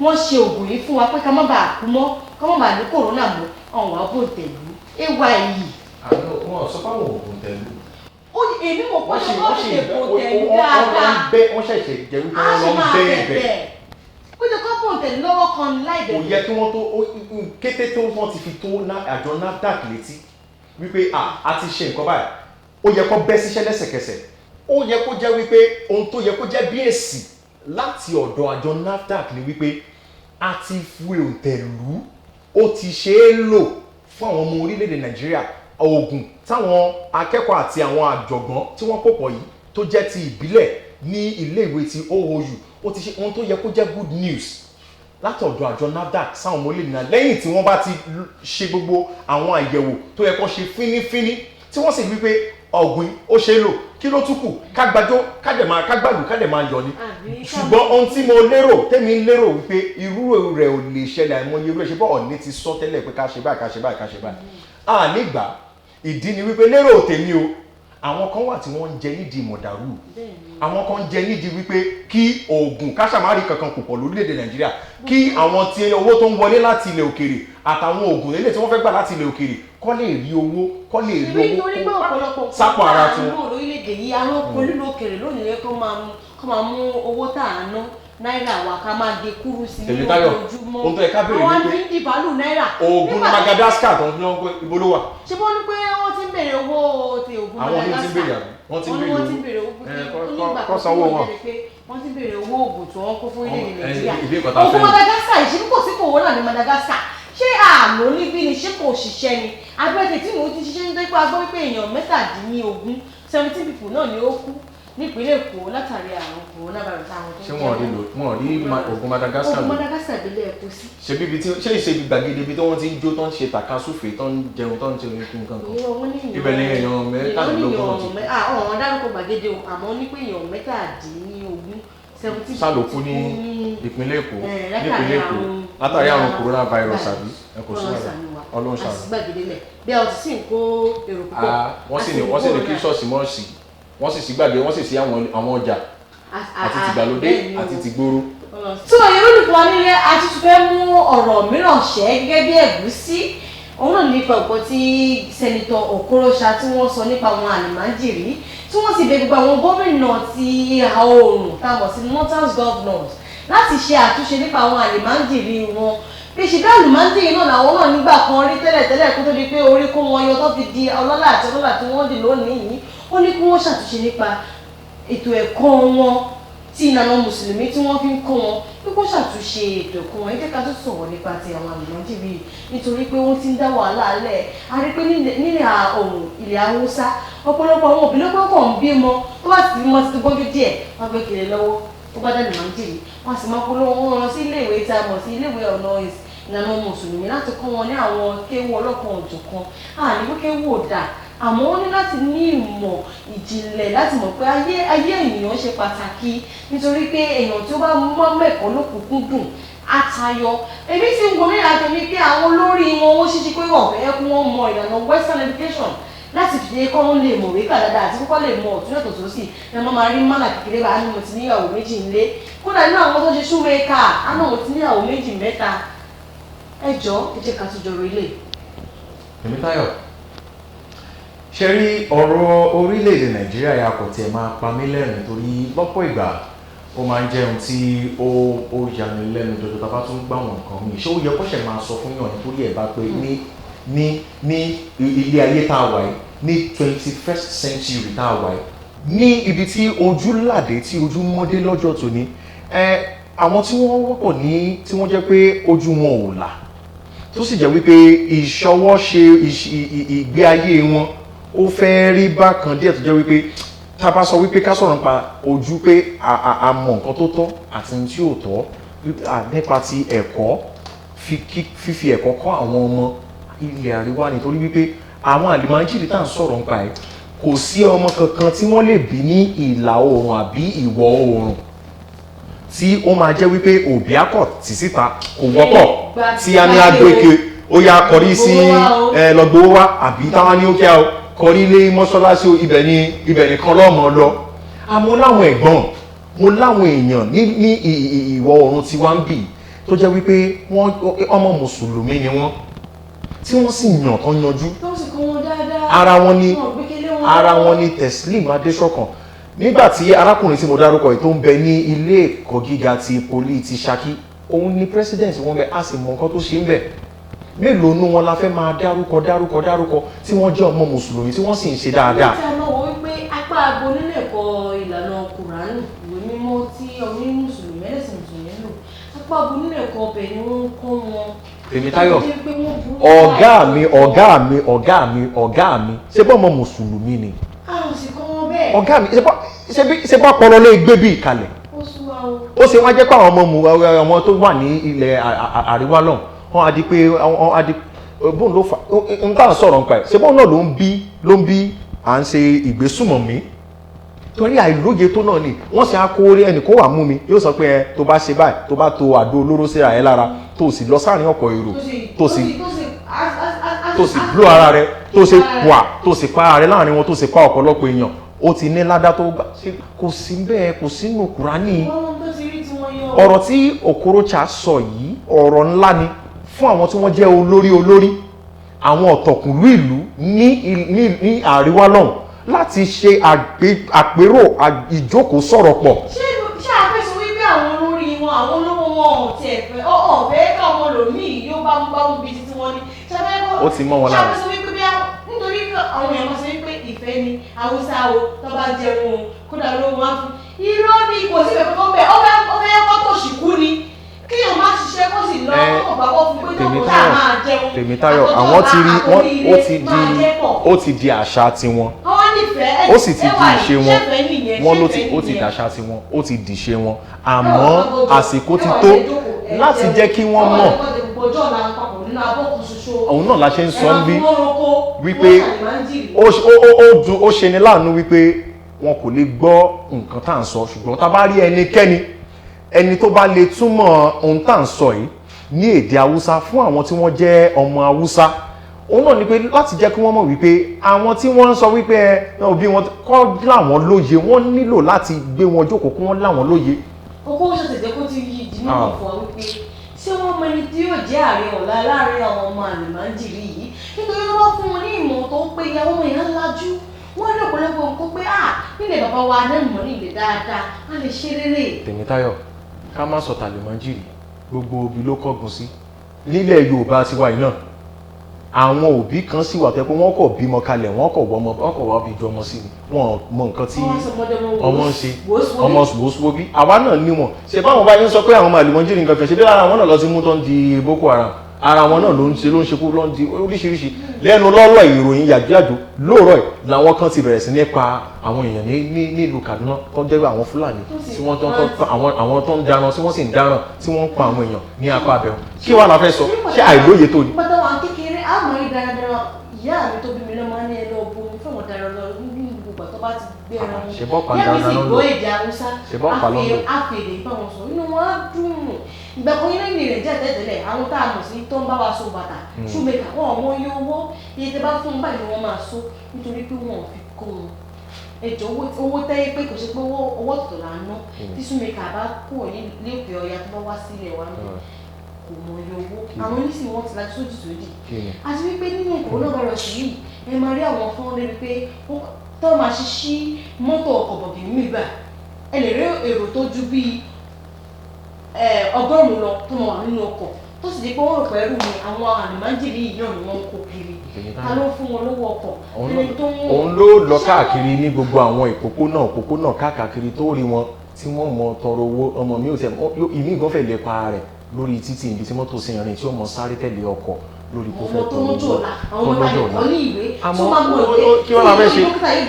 wọ́n ṣe oògùn yìí fún wa pé ká má bàa kú mọ́ ká má bàa ní kòrónà mọ́ ọ̀hún àbò tẹ̀lú ewa yìí. àwọn wọn sọ fáwọn oògùn tẹ̀lú èmi mọ̀ pé wọ́n ṣe kò tẹ̀lé dáadáa wọ́n ṣẹ̀ṣẹ̀ jẹ́ wípé wọ́n lọ ń bẹ́ẹ̀ ó jẹ́ kó pọ̀ tẹ̀lé lọ́wọ́ kan láì bẹ̀rẹ̀. kò yẹ kí wọ́n tó kété tó wọ́n ti fi tó àjọ NAFDAC létí wípé a ti ṣe nǹkan báyìí ó yẹ kó bẹ́ síṣẹ́ lẹ́sẹ̀kẹsẹ̀ ó yẹ kó jẹ́ wípé ohun tó yẹ kó jẹ́ bí èsì láti ọ̀dọ̀ àjọ NAFDAC ni wípé a ti fi òǹtẹ̀lú ó ti ṣe é lò fún àwọn ọmọ orílẹ̀-èdè Nàìjíríà oògùn táwọn akẹ́kọ̀ọ́ àti àwọn àjọ̀gbọ́n tí wọ́n pòpọ̀ yìí tó jẹ́ ti ìbílẹ̀ ní iléèwé ti OOU ó ti ṣe ohun tó yẹ kó jẹ́ good news látọ̀dọ̀ àjọ NAFDAC sáwọn ọmọ orílẹ̀-èdè náà lẹ́yìn tí wọ́n bá ti ṣe gbogbo àwọn àyẹ̀wò tó yẹ kó ṣe fínífíní tí wọ́n sì wí pé ọ̀gbìn ó ṣe é lò kí ló tún kù kágbájó kágbàlù kádẹ̀ máa yọ ni ṣùgbọ́n ohun tí mo lérò tẹ́mi lérò wípé irú rẹ̀ ò lè ṣẹlẹ̀ àìmọye irú ẹ̀ ṣe bọ́ Ọ̀ọ̀ni ti sọ tẹ́lẹ̀ pé ká ṣe báyìí a nígbà ìdí ni wípé lérò tèmi o àwọn kan wà tí wọ́n ń jẹ nídìí mọ̀dàrú àwọn kan ń jẹ nídìí wípé kí oògùn káṣàmárì kankan kò pọ̀ lórílẹ̀‐èdè Nàìjíríà kí àwọn tí owó tó ń wọlé láti ilẹ̀ òkèrè àtàwọn oògùn eléyìí tí wọ́n fẹ́ gbà láti ilẹ̀ òkèrè kọ́ lè rí owó kó sápò ara tiwọn. àwọn orílẹ̀-èdè yìí àwọn olúlo òkèrè lónìí kó máa mú owó tá à ń ná náírà wa ká máa gé kúrú sí ní ojoojúmọ́ àwọn tí ń di bàálù náírà. oògùn Madagascar tó ń fi hàn pé ibo ló wà. ṣé wọ́n ní pé wọ́n ti ń béèrè owó ti oògùn Madagascar wọ́n ti ń béèrè owó onígbà kọ́ sanwó wọn. wọ́n ti ń béèrè owó oògùn tí wọ́n kó fún orílẹ̀-èdè Nàìjíríà oògùn Madagascar ìṣẹ́ kò sí kòwòrán ní Madagascar ṣé àlọ́ níbí ni ṣé kò ṣiṣẹ́ ni abẹ́tẹ̀ tí mo ti ṣiṣẹ́ nítorí pé a gbọ́ wípé èèyàn 17 people náà ni ó kú nípínlẹ̀ Èkó látàrí àrùn coronavirus àwọn tó ń jẹ́ wọn rí oògùn Madagascar oògùn Madagascar ìbílẹ̀ Èkó sí. ṣe bíbi tí ṣé ìṣe gbàgede ibi tí wọ́n ti ń jó tó ń ṣe tàkasúfè tó ń jẹun tó ń ṣe nǹkan kan ibẹ̀ ni èèyàn mẹ́tàdínlógún ti. àwọn dárúkọ gbàgede àmọ́ ní pé èèyàn 17 sálòkú ní ìpínlẹ̀ Èkó látàrí àrùn coronavirus àbí ẹ kò sí Ọlọ́run ṣàánú. bí a ti sì ń kó èrò púpọ̀. wọ́n sì ní kí ṣọ́ọ̀ṣì mọ́ sí wọ́n sì sí gbàgbé wọ́n sì sí àwọn ọjà àti tìgbàlódé àti tìgboro. tí òye olùkọ́ wa nílé a ti tún fẹ́ mú ọ̀rọ̀ mìíràn ṣẹ́ gẹ́gẹ́ bí ẹ̀gúsí òun náà nípa ọ̀pọ̀ tí sẹ́nitọ̀ Okorocha tí wọ́n sọ nípa àwọn àlùmájìrí tí wọ́n sì bẹ gbogbo àwọn gómìnà ti ìhà oòrùn tá a mọ̀ sí northern governors láti ṣe àtúnṣe nípa àwọn àlùmájìrí wọn bí ṣìkà àlùmájìrí náà làwọn náà nígbà kan rí tẹ́lẹ̀tẹ́lẹ̀ kó tó di pé orí kó wọn yọ tó fi di ọlọ́lá àti ọlọ́lá tí wọ́n dì lónìí yìí ó ní kí wọ́n ṣàtúnṣe nípa ètò ẹ̀kọ́ wọn tí ìlànà mùsùlùmí tí wọ́n fi ń kọ́ wọn bí kò ṣàtúnṣe ètò ẹ̀kọ́ wọn ẹ jẹ́ ká tó sọ̀rọ̀ nípa ti àwọn àlùmájìrí nítorí pé wọ́n ti ń dá wàhálà lẹ̀ a rí pé nílẹ̀ ọ̀hún ilẹ̀ Haúsá ọ̀pọ̀lọpọ̀ àwọn òbí lọ́pọ̀ kàn ń bímọ tó bá ti bímọ ti gbọ́jú díẹ̀ wọ́n gbé kiri lọ́wọ́ tó bá dá àlùmájìrí wọ́n sì máa polówó wọn lọ sí iléèwé tí a mọ̀ sí iléèwé ọ̀nà ìlànà mùsùlùmí láti kọ́ wọn ní àwọn kéwú ọlọ́kan òjọ̀kan àní pé kéwú ò dáa àmọ́ wọ́n ní láti ní ìmọ̀ ìjìnlẹ̀ láti mọ̀ pé ayé ènìyàn ṣe pàtàkì nítorí pé èèyàn tí ó bá mọ́ mẹ́kọ̀ọ́ lókùnkúndùn àtayọ èmi sì ń gbọ́ nílẹ̀ àtẹ̀mí pé àwọn olórí wọn wọ́n ṣíṣe pé ọ̀fẹ́ kí wọ́n mọ ìlànà western education láti fi ṣe kọ́ lè mọ̀ wíkà dáadáa àti kọ́ lè mọ̀ ọ̀tún yàtọ̀ sósì ẹ mọ́ máa rí mánà kékeré bá ní mo ti níyàwó méjì ńlé kódà nínú àwọn tó ṣe ṣúmẹ́kà àná mo ti níyàwó méjì mẹ́ta ẹ jọ̀ọ́ ẹ jẹ́ ká tún jọ relé. Tèmítáyọ̀ ṣe rí ọ̀rọ̀ orílẹ̀-èdè Nàìjíríà yà kò tiẹ̀ máa pa mí lẹ́rìn torí lọ́pọ̀ ìgbà ó máa ń jẹ́ ohun tí ó yani lẹ́nu jọjọ tá a bá tún gbà wọ́n nǹkan mi ṣé ó yẹ kó ṣẹ̀ máa sọ fún yàn nítorí ẹ̀ bá pé ní ilé ayé tá a wà yìí ní 21st century tá a wà yìí ní ibi tí ojú làdé tí ojú mọ́dé lọ́jọ́ tòní àwọn tí wọ́n wọ́pọ̀ ní tí wọ́n jẹ́ pé ojú wọn ò là tó sì jẹ́ wípé ìṣọwọ́ ṣe ìgbé ayé wọn ó fẹ́ rí bákan díẹ̀ tó jẹ́ wípé tá a bá sọ wípé ká sọ̀rọ̀ nípa ojú pé a mọ̀ nǹkan tó tọ́ àti ní tí ò tọ́ nípa ti ẹ̀kọ́ fífi ẹ̀kọ́ kọ́ àwọn ọmọ ilẹ̀ àríwá nítorí wípé àwọn àlìmáńjìrì tá à ń sọ̀rọ̀ nípa ẹ̀ kò sí ọmọ kankan tí wọ́n lè bí ní ìlà oòrùn àbí ìwọ̀ oòrùn tí ó máa jẹ́ wípé òbí akọ̀ tì síta kò wọ́pọ̀ tí a ní agbèké ó yá kọrí sí lọ́gbowó wá àbí táwọn ní ó kí a kọrí lé mọ́ṣáláṣí ibẹ̀ nìkan lọ́mọ lọ. àmọ́ láwọn ẹ̀gbọ́n mo láwọn èèyàn ní ìwọ̀ oòrùn tí wá ń bì tó jẹ́ wípé wọ́n ọmọ mùsùlùmí ni wọ́n tí wọ́n sì yàn tán yanjú. ara wọn ni Teslim Adéṣọ̀kan nígbà tí arákùnrin tí mo dárúkọ yìí tó ń bẹ ní ilé ẹ̀kọ́ gíga ti poli ti Ṣakí òun ni president wọn bẹ a sì mọ nǹkan tó ṣe ń bẹ mélòó nú wọn la fẹ́ máa dárúkọ tí wọ́n jẹ́ ọmọ mùsùlùmí tí wọ́n sì ń ṣe dáadáa. ìgbà tí a lọ wọ wípé apá agbo nílé ẹ̀kọ́ ìlànà kùránù ìwé mímọ́ tí ọmọ mùsùlùmí ẹlẹ́sìn mùsùlùmí lò apá agbo nílé ẹ̀kọ́ ọbẹ̀ ni wọ́n ń kọ́ wọn. Tèmítáyọ̀ ọ̀gá mi ṣé bọ́ ọmọ mùsùlùmí ni. àwọn sì kọ́ wọn bẹ́ẹ̀. ọ̀gá mi ṣe bá pọlọ lé gbé bí ìkàlẹ̀. ó ṣe wá jẹ́ pé àwọn ọmọ tó wà ní ilẹ̀ àríwá lọ́hùn wọ́n á di pé bóun ló fà ń tà ń sọ̀rọ̀ nípa ẹ̀ ṣé bóun náà ló ń bí à ń ṣe ìgbésùmọ̀mí torí àìlóye tó náà ni wọ́n sì á kó orí ẹnì kó wà mú mi yóò sọ pé tó bá ṣe báyìí tó bá to àdó olóró síra ẹ lára tó sì lọ sáàrin ọkọ̀ èrò tó sì bló ara rẹ tó sì pa ara rẹ láàrin wọn tó sì pa ọ̀pọ̀lọpọ̀ èèyàn ó ti ní ládá tó gbà kò sí bẹ́ẹ̀ kò sínú Kùránì. ọ̀rọ̀ tí Okorocha sọ yìí ọ̀rọ̀ ńlá ni fún àwọn tí wọ́n jẹ́ olórí àwọn ọ̀tọ̀kùnlú ìlú ní àríwá lọ́hùn láti ṣe àpérò ìjókòó sọ̀rọ̀ pọ̀. ṣé àfẹsọ wípé àwọn olórí wọn àwọn olówó wọn ò tiẹ̀ fẹ́ ọ̀fẹ́ káwọn lòmíì yóò bá mú bí títí wọn ni ó ti mọ́ wọn lára. ṣé àfẹsọ wípé bí nítorí àwọn èèyàn máa ṣe wípé ìfẹ́ ni Haúsá o tó bá jẹun o kódà ló wá fún irọ́ ni kò sí ìfẹ́ kọ́kọ́ bẹ́ẹ̀ ọ̀fẹ́ ẹ̀kọ́ tó ṣì kú ni kíyàn má ṣiṣẹ́ kó sì lọ kó gbàgbọ́ fún pé tó kó tá a máa jẹun. Tèmítáyọ̀ àwọn ti rí ó ti di àṣà tiwọn ó sì ti di ìṣe wọn ó ti dàṣà tiwọn ó ti dìṣe wọn àmọ́ àsìkò ti tó láti jẹ́ kí wọ́n mọ̀ òun náà la ṣe ń sọ ń bí wípé ó ṣe ni láàánú wípé wọn kò lè gbọ́ nǹkan tá à ń sọ ṣùgbọ́n tá a bá rí ẹni tó bá lè túmọ̀ ohun tá à ń sọ yìí ní èdè Haúsá fún àwọn tí wọ́n jẹ́ ọmọ Haúsá òun náà ni pé láti jẹ́ kí wọ́n mọ̀ wípé àwọn tí wọ́n ń sọ wípé òbí wọn kọ́ láwọn lóye wọ́n nílò láti gbé wọn jókòó kí wọ́n láwọn lóye. owó ṣètìjẹ́ kó ti yí ìdí náà fún wa wípé ṣé wọ́n mọ ẹni tí yóò jẹ́ ààrẹ ọ̀la láàrin àwọn ọmọ àlùmáńjìrì yìí nítorí wọ́n bá fún wọn ní ìmọ̀ tó ń pé ìyàwó wọn yẹn lajú wọ́n ní ọ̀pọ̀lọpọ̀ nǹkan pé nílẹ̀ bàbá wa náà mọ̀ ní ilẹ̀ dáadáa a lè ṣe rere. Tèmítáyọ̀ ká má sọ tàlùmáńjìrì gbogbo òbí ló kọ́gun sí nílẹ̀ Yorùbá tiwa yìí náà àwọn òbí kan sì wà tẹ́pẹ́ wọ́n kọ̀ bímọ kalẹ̀ wọ́n kọ̀ wá bí ju ọmọ sí ni wọ́n mọ nǹkan tí ọmọ ń ṣe ọmọ ṣùgbọ́n bí àwa náà ní wọn ṣe báwọn bá yín sọ pé àwọn àlùmọ́jìrì nǹkan fẹ̀ ṣe bí ara wọn náà lọ sí mú tó ń di Boko Haram ara wọn náà ló ń ṣekú ló ń di oríṣiríṣi lẹ́nu lọ́rọ̀ ìròyìn yàjóyàjó lóòrọ̀ ẹ̀ làwọn kan ti bẹ̀rẹ̀ sí ní pa àwọn èèyàn nílùú Kaduna tó jẹ́ àwọn Fúlàní tí wọ́n àwọn tó ń dáran tí wọ́n sì ń dáràn tí wọ́n ń pa àwọn èèyàn ní apá abẹ́wọn kí wàá la fẹ́ sọ ṣé àìlóye tó ni. pátá wa kékeré àmọ́ ìdáradára ìyá mi tó bí mi lọ́mọ ní ẹlọ́ bomi fún àwọn dára lọ ní gbogbo tó bá ti gbé ẹran ṣe bọ́ pa dára lọ́nà yẹ́n mi sì gbọ́ èdè Haúsá àfèrè ìbáwọn sọ inú wọn á dùn ìgbà kan yín lẹ́yìn rẹ̀ jẹ́ tẹ́tẹ́lẹ̀ àwọn tá a mọ̀ sí tó ń bá wa so bàtà shoemaker wọn ọmọ iye owó iye tẹ́ bá fún un báyìí ni wọ́n máa so nítorí pé wọn ò fi kó wọn ẹjọ owó tẹ́yẹ pé kò ṣe pé owó ọ̀tọ̀ là ń ná tí shoemaker bá kú ní lẹ́pẹ̀ ọ̀yà tó bá wá sílẹ̀ wa ní kò mọ iye owó àwọn oníṣìí wọn ti la sódì àti wípé nínú coronavirus yìí ẹ máa rí àwọn fún ọ́n pé tó máa ṣiṣí mọ́tò ọkọ̀ bọ̀gì nígbà ẹ lè rí èrò tó ju bíi 100 lọ tó máa wà nínú ọkọ̀ tó sì di pé wọ́n rò pé ẹrù ni àwọn àlùmájìrì yìí náà ni wọ́n ń kó kiri ta ló fún wọn lówó ọkọ̀ òun ló lọ káàkiri ní gbogbo àwọn òpópónà káàkiri tó rí wọn tí wọ́n mọ tọrọ owó ọmọ mi ò tẹ̀ ìmí ìgbọ́fẹ̀ lè pa rẹ̀ lórí títì ibi tí mọ́tò sí rìn tí ó mọ sáré tẹ̀lé ọkọ̀ lórí kó fẹ́ tọrọ owó tó lọ́jọ́ ọ̀la ní ìwé tó máa mọ̀ ìwé kí wọ́n la fẹ́ ṣe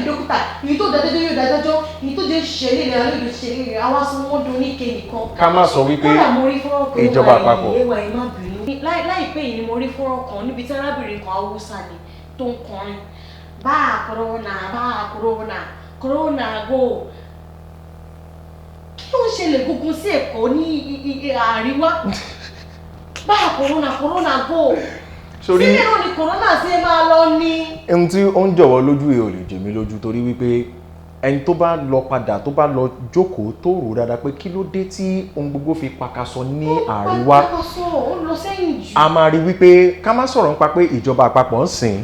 dókítà èyí tó dájọ́ yóò dájọ́ èyí tó jẹ́ ṣẹlẹ̀ rẹ̀ àlejò ṣẹlẹ̀ rẹ̀ àwa sọ wọ́n dún ní kéènì kan. ká má sọ wípé ìjọba àpapọ̀ láìpẹ́ yìí ni mo rí fọ́nrán kan níbi tí arábìnrin kan Haúsá ni tó ń kọrin bá corona go kí ló ń ṣẹlẹ̀ gbogbo sí Èkó ní àríwá bá corona go sórí sílẹ̀ náà ni corona ṣe máa lọ ní. ohun tí ó ń jọ̀wọ́ lójú ẹ̀ ò lè jẹ mí lójú torí wípé ẹni tó bá lọ padà tó bá lọ jókòó tó rò dáadáa pé kí ló dé tí ohun gbogbo fi pakasọ ní àríwá a máa rí wípé ká má sọ̀rọ̀ nípa pé ìjọba àpapọ̀ ń sìn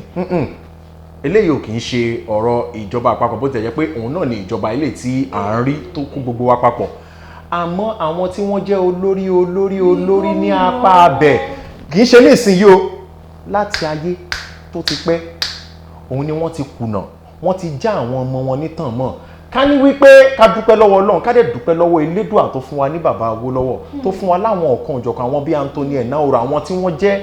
eléyìí ò kì í ṣe ọ̀rọ̀ ìjọba àpapọ̀ bó ti jẹ́ pé òun náà ni ìjọba ilé tí à ń rí tó kó gbogbo wa papọ̀ àmọ́ àwọn tí wọ́n jẹ́ olórí ní apá abẹ̀ kì í ṣe ní ìsinyìí o láti ayé tó ti pẹ́ òun ni wọ́n ti kùnà wọ́n ti já àwọn ọmọ wọn nítàn mọ́ ká ní wípé ká dúpẹ́ lọ́wọ́ Ọlọ́run ká dẹ̀ dúpẹ́ lọ́wọ́ Elédùà tó fún wa ní bàbá Awólọ́wọ̀ tó fún wa láwọn ọ̀kan òjọ̀kan àwọn bíi Anthony Enahoro àwọn tí wọ́n jẹ́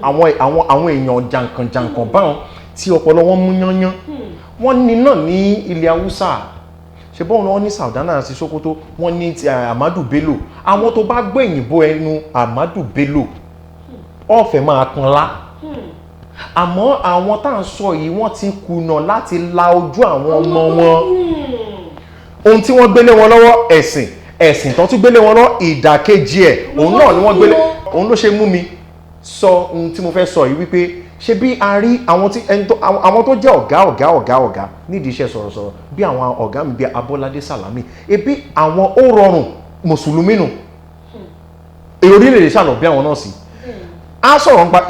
àwọn èèyàn jàǹkànjàǹkàn báwọn tí ọpọlọ wọn mú yányán wọ́n ní náà ní ilẹ̀ Haúsá ṣe bọ́ọ̀ wọn ní Sàùdánà àti Sókótó wọ́n ní Ahmadu Bello àwọn tó bá gbé ìyìnbó ẹnu Ahmadu Bello ọ̀fẹ́ máa kanlá àmọ́ àwọn tá à ń sọ yìí wọ́n ti kùnà láti la ojú àwọn ọmọ wọn ohun tí wọ́n gbélé wọn lọ́wọ́ ẹ̀sìn tó tún gbélé wọn lọ́wọ́ ìdàkejì ẹ̀ òun náà ni wọ́n gbélé òun ló ṣe mú mi sọ ohun tí mo fẹ́ sọ yìí wípé ṣe bí a rí àwọn tó jẹ́ ọ̀gá nídìí iṣẹ́ sọ̀rọ̀sọ̀rọ̀ bí àwọn ọ̀gá mi bí Abọ́ládé Sàlámì ebi àwọn ó rọrùn mùsùlùmí nù èrò orílẹ̀-èdè ṣàlọ̀ bí àwọn náà sí a sọ̀rọ̀ nípa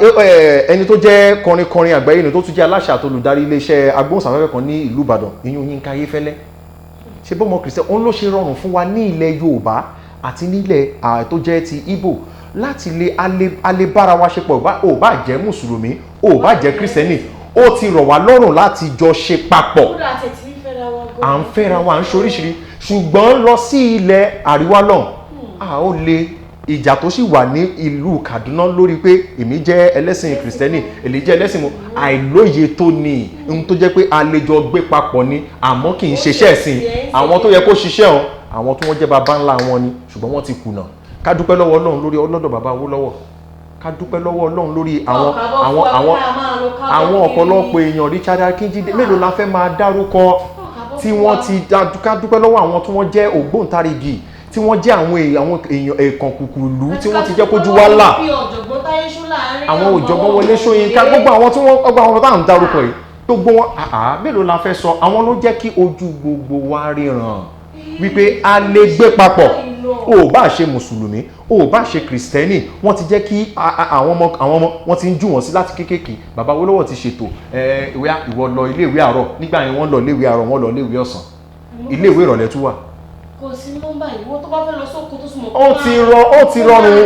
ẹni tó jẹ́ kọrin àgbáyé ni tó tún jẹ́ aláṣẹ àti olùdarí iléeṣẹ́ agbóhùnsáfẹ́fẹ́ kan ní ìlú Ìbàdàn ìyún Yínká Ayéfẹ́lẹ́ ṣe bọ́mọ kìrìsìtẹ́ òun ló ṣe rọrùn fún wa ní ilẹ̀ Yorùbá àti nílẹ̀ tó jẹ́ ti Ìgbò láti lè alẹ́ bára wa ṣe pọ̀ ò bá jẹ́ mùsùlùmí ò bá jẹ́ kìrìsìtẹ́nì ó ti rọ̀ wá lọ́rùn láti jọ ṣe papọ̀ à ń fẹ́ra wa à ń ṣoríṣirí ṣùgbọ́n lọ sí ilẹ̀ àríwá lọ́hùn a ó lè ìjà tó sì wà ní ìlú Kaduna lórí pé èmi jẹ́ ẹlẹ́sìn kìrìsìtẹ́nì èlé jẹ́ ẹlẹ́sìn mu àìlóye tó ní ohun tó jẹ́ pé a lè jọ gbé papọ̀ ni àmọ́ kì í ṣiṣẹ́ ẹ̀sìn àwọn tó yẹ kó ṣiṣẹ́ ọ̀ àwọn tó wọ́n jẹ́ baba ńlá wọn ni ṣùgbọ́n wọ́n ti kùnà ká dúpẹ́ lọ́wọ́ Ọlọ́run lórí ọlọ́dọ̀ bàbá Awólọ́wọ̀ ká dúpẹ́ lọ́wọ́ Ọlọ́run lórí àwọn ọ̀pọ̀lọpọ̀ èèyàn Richard Akínjídé mélòó la fẹ́ máa dárúkọ tí wọ́n ti ká dúpẹ́ lọ́wọ́ àwọn tí wọ́n jẹ́ ògbóǹtarìgì tí wọ́n jẹ́ àwọn èèyàn ẹ̀kan kùkùlù tí wọ́n ti jẹ́ kójú wá là àwọn òjọ̀gbọ́n Wọlé Ṣóyínká gbogbo àwọn tí wọ́n gbogbo àwọn tá à ń dárúkọ yìí gbogbo wọn mélòó la fẹ́ sọ àwọn ló jẹ́ kí ojú gbogbo wa ríran wípé a lè gbé papọ̀ o bá ṣe mùsùlùmí o bá ṣe kìrìsìtẹ́nì wọ́n ti jẹ́ kí àwọn ọmọ wọ́n ti ń jù wọ́n sí láti kéékèèké bàbá Awólọ́wọ̀ ti ṣètò ìwọ lọ ilé ìwé àárọ̀ nígbà yẹn wọ́n lọ ilé ìwé àárọ̀ wọ́n lọ ilé ìwé ọ̀sán ilé ìwé ìrọ̀lẹ́ tún wà kò sí nọ́mbà ìwọ tó bá fẹ́ lọ sóko tó súnmọ́ ó ti rọrùn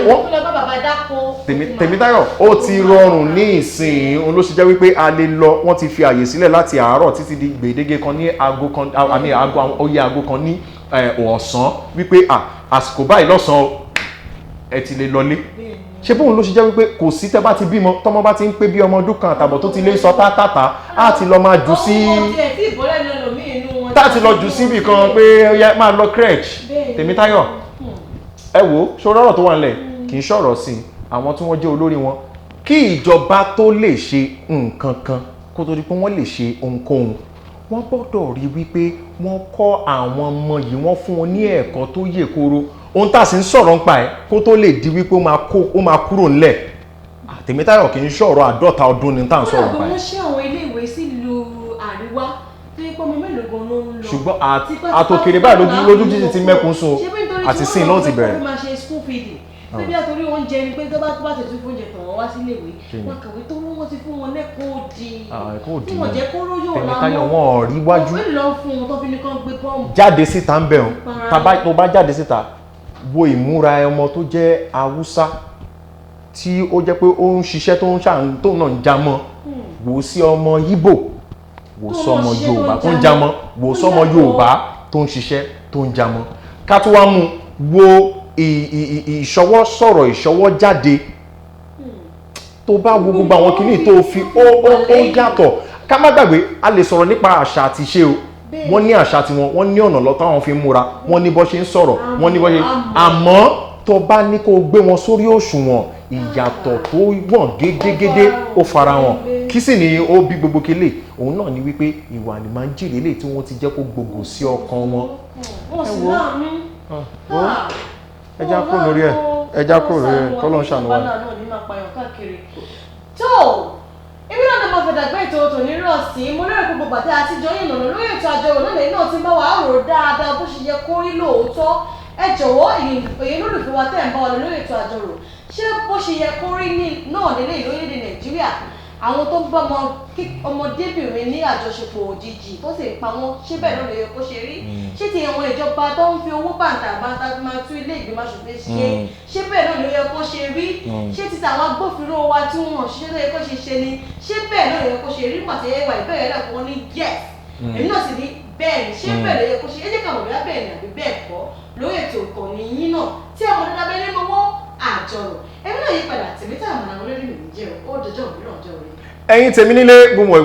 Tèmítáyọ̀ ó ti rọrùn ní ìsìn òun ló ṣe jẹ́ wípé a lè lọ wọ́n ti fi àyè sílẹ̀ láti àárọ̀ títí di gbèdéke kan ní aago kan ní ọ̀sán wípé àsìkò báyìí lọ́sàn-án ẹ ti lè lọlé ṣé bóun ló ṣe jẹ́ wípé kò sí tẹ́ bá ti bímọ tọ́mọ bá ti ń pé bí ọmọ ọdún kan àtàbọ̀ tó ti lé sọ tátàtà á ti lọ máa jù sí táti lọ jù síbì kan pé ó máa lọ crèche Tèmítáyọ̀ ẹ wo ṣòro ọ̀rọ̀ tó wà nílẹ̀ kì í ṣọ̀rọ̀ sí i àwọn tí wọ́n jẹ́ olórí wọn kí ìjọba tó lè ṣe nǹkan kan kó tó di pé wọ́n lè ṣe ohunkóhun wọ́n gbọ́dọ̀ rí wípé wọ́n kọ́ àwọn ọmọ yìí wọ́n fún wọn ní ẹ̀kọ́ tó yè koro ohun tá a sì ń sọ̀rọ̀ ń pa ẹ̀ kó tó lè di wípé ó máa kúrò ńlẹ̀ Tèmítáyọ̀ kì í sọ̀rọ̀ 50 ọdún ní tá à ń sọ̀rọ̀ pa ẹ̀. wọ́n ṣe àwọn ilé ìwé sílùú àríwá tó yẹ pé ọmọ mélòó gan ló ń lọ. ṣùgbọ́n àtòkèrè báyìí lójú títí ti mẹ́kún sùn àti sin náà ti bẹ̀rẹ̀. ṣé bí nítorí tí wọ́n máa ṣe school feeding bébí àtòrí oúnjẹ ni pé tó bá tètè fún oúnjẹ tàn wọ́n wá sílé ìwé wọn kàwé tó wọ́n ti fún wọn lẹ́kọ̀ọ́ òdì tí wọ́n jẹ́ kó róyò lámọ́ Tèmítáyọ̀ wọn ò rí wájú wọ́n lọ fún wọn tó fi ní kán gbé bọ́ọ̀mù. jáde síta ń bẹ̀ ọ́n tó bá jáde síta wo ìmúra ọmọ tó jẹ́ Haúsá tí ó jẹ́ pé ó ń ṣiṣẹ́ tó náà ń jámọ́ wò sí ọmọ Ìgbò wò sọmọ Yorùbá tó ń jámọ́ wò sọmọ Yorùbá tó ń ṣiṣẹ́ tó ń jámọ́ ká tó wá mú wo ìṣọwọ́ sọ̀rọ̀ ìṣọwọ́ jáde tó bá wo gbogbo àwọn kìíní tó fi ó yàtọ̀ ká má gbàgbé a lè sọ̀rọ̀ nípa àṣà àti ìṣe o wọ́n ní àṣà tiwọn wọ́n ní ọ̀nà lọ́tọ́ àwọn fi ń múra wọ́n ní bó ṣe ń sọ̀rọ̀ wọ́n ní bó ṣe àmọ́ tó bá ní kó gbé wọn sórí òṣùwọ̀n ìyàtọ̀ tó wọ̀n gédégédé ó fara hàn kí sì ni ó bí gbogbo kele òun náà ni wípé ìwà ni máa ń jèrè lè tí wọ́n ti jẹ́ kó gbogbo sí ọkàn wọn. ẹja kúrò lórí ẹ kọ́lọ́ ń ṣàánú wa. ibi náà ni mo fẹ́ dàgbé ètò òtò ní rọ̀sí mo lérò pé gbogbo àti àtijọ́ yìí lọ́nà lórí ètò àjọyọ̀ náà lẹ́yìn náà ti bá wa rò dáadáa bó ṣe yẹ kó rí lóòótọ́ ẹ jọ̀wọ́ èyí lólùfẹ́ wa tẹ̀ ń bá wa lọ lórí ètò àjọyọ̀ ṣé bó ṣe yẹ kó rí náà lélẹ̀ lórílẹ̀-èdè Nàìjíríà àwọn tó ń bá ọmọdébìnrin ní àjọṣepọ̀ òjijì tó sì ń pa wọ́n ṣé bẹ́ẹ̀ náà ló yẹ kó ṣe rí ṣé ti àwọn ìjọba tó ń fi owó bàǹtàbàǹtà máa tún ilé ìgbìmọ̀ aṣòfin ṣé bẹ́ẹ̀ náà ló yẹ kó ṣe rí ṣé ti tàwọn agbófinró wa tí wọ́n ṣiṣẹ́ tó yẹ kó ṣe ni ṣé bẹ́ẹ̀ náà ló yẹ kó ṣe rí pàṣẹ ẹwà ìbẹ̀rẹ̀ náà kó ní yes èmi náà sì ní bẹ́ẹ̀ ni ṣé bẹ́ẹ̀ ló yẹ kó ṣe é jẹ́ ká mọ̀ bí bẹ́ẹ̀ ni àbí bẹ́ẹ̀ kọ́ lórí ètò ìkànnì yín náà tí àwọn ọmọdé lábẹ́ nínú owó àjọrò ẹ̀mí náà yí padà Tèmítáyọ̀ àmàlà olórí mi jẹ́ ó dọjọ́ òmíràn ọjọ́ rẹ̀. ẹ̀yin tèmi nílé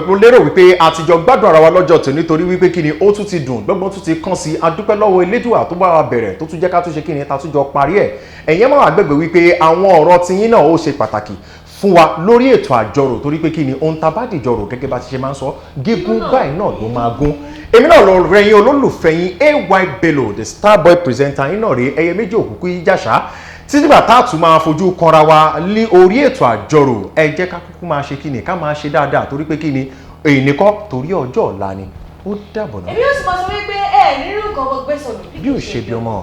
mo lérò wípé àtijọ́ gbádùn ara wa lọ́jọ́ tó nítorí wípé kí ni ó tún ti dùn gbọ́gbọ́n tún ti kàn sí adúpẹ́ lọ́wọ́ Elédùà tó bá wa bẹ̀rẹ̀ tó tún jẹ́ ká tún ṣe kí ni ta tún jọ parí ẹ̀ ẹ̀yin máa gbàgbé wípé àwọn ọ̀rọ̀ tiyín náà ó ṣe pàtàkì fún wa lórí ètò àjọrò torí pé kí ni ohun tá bá dìjọrò gẹ́gẹ́ bá ti ṣe máa ń sọ gígùn báyìí náà ló máa gún èmi náà lọ rẹ̀yìn olólùfẹ́ yín AY Bello the Starboy presenter yín náà rí ẹyẹ méjì òkúkú yí jàṣà títí gbà tá a tún máa fojú kanra wa ní orí ètò àjọrò ẹ jẹ́ ká kúkú máa ṣe kíni ká máa ṣe dáadáa torí pé kíni èyí nìkan torí ọjọ́ ọ̀la ni ó dàbọ̀ náà. èmi yóò sì máa sọ wípé nínú nǹkan gbogbo sọ̀rọ̀ bí ò ṣe bí ọmọ.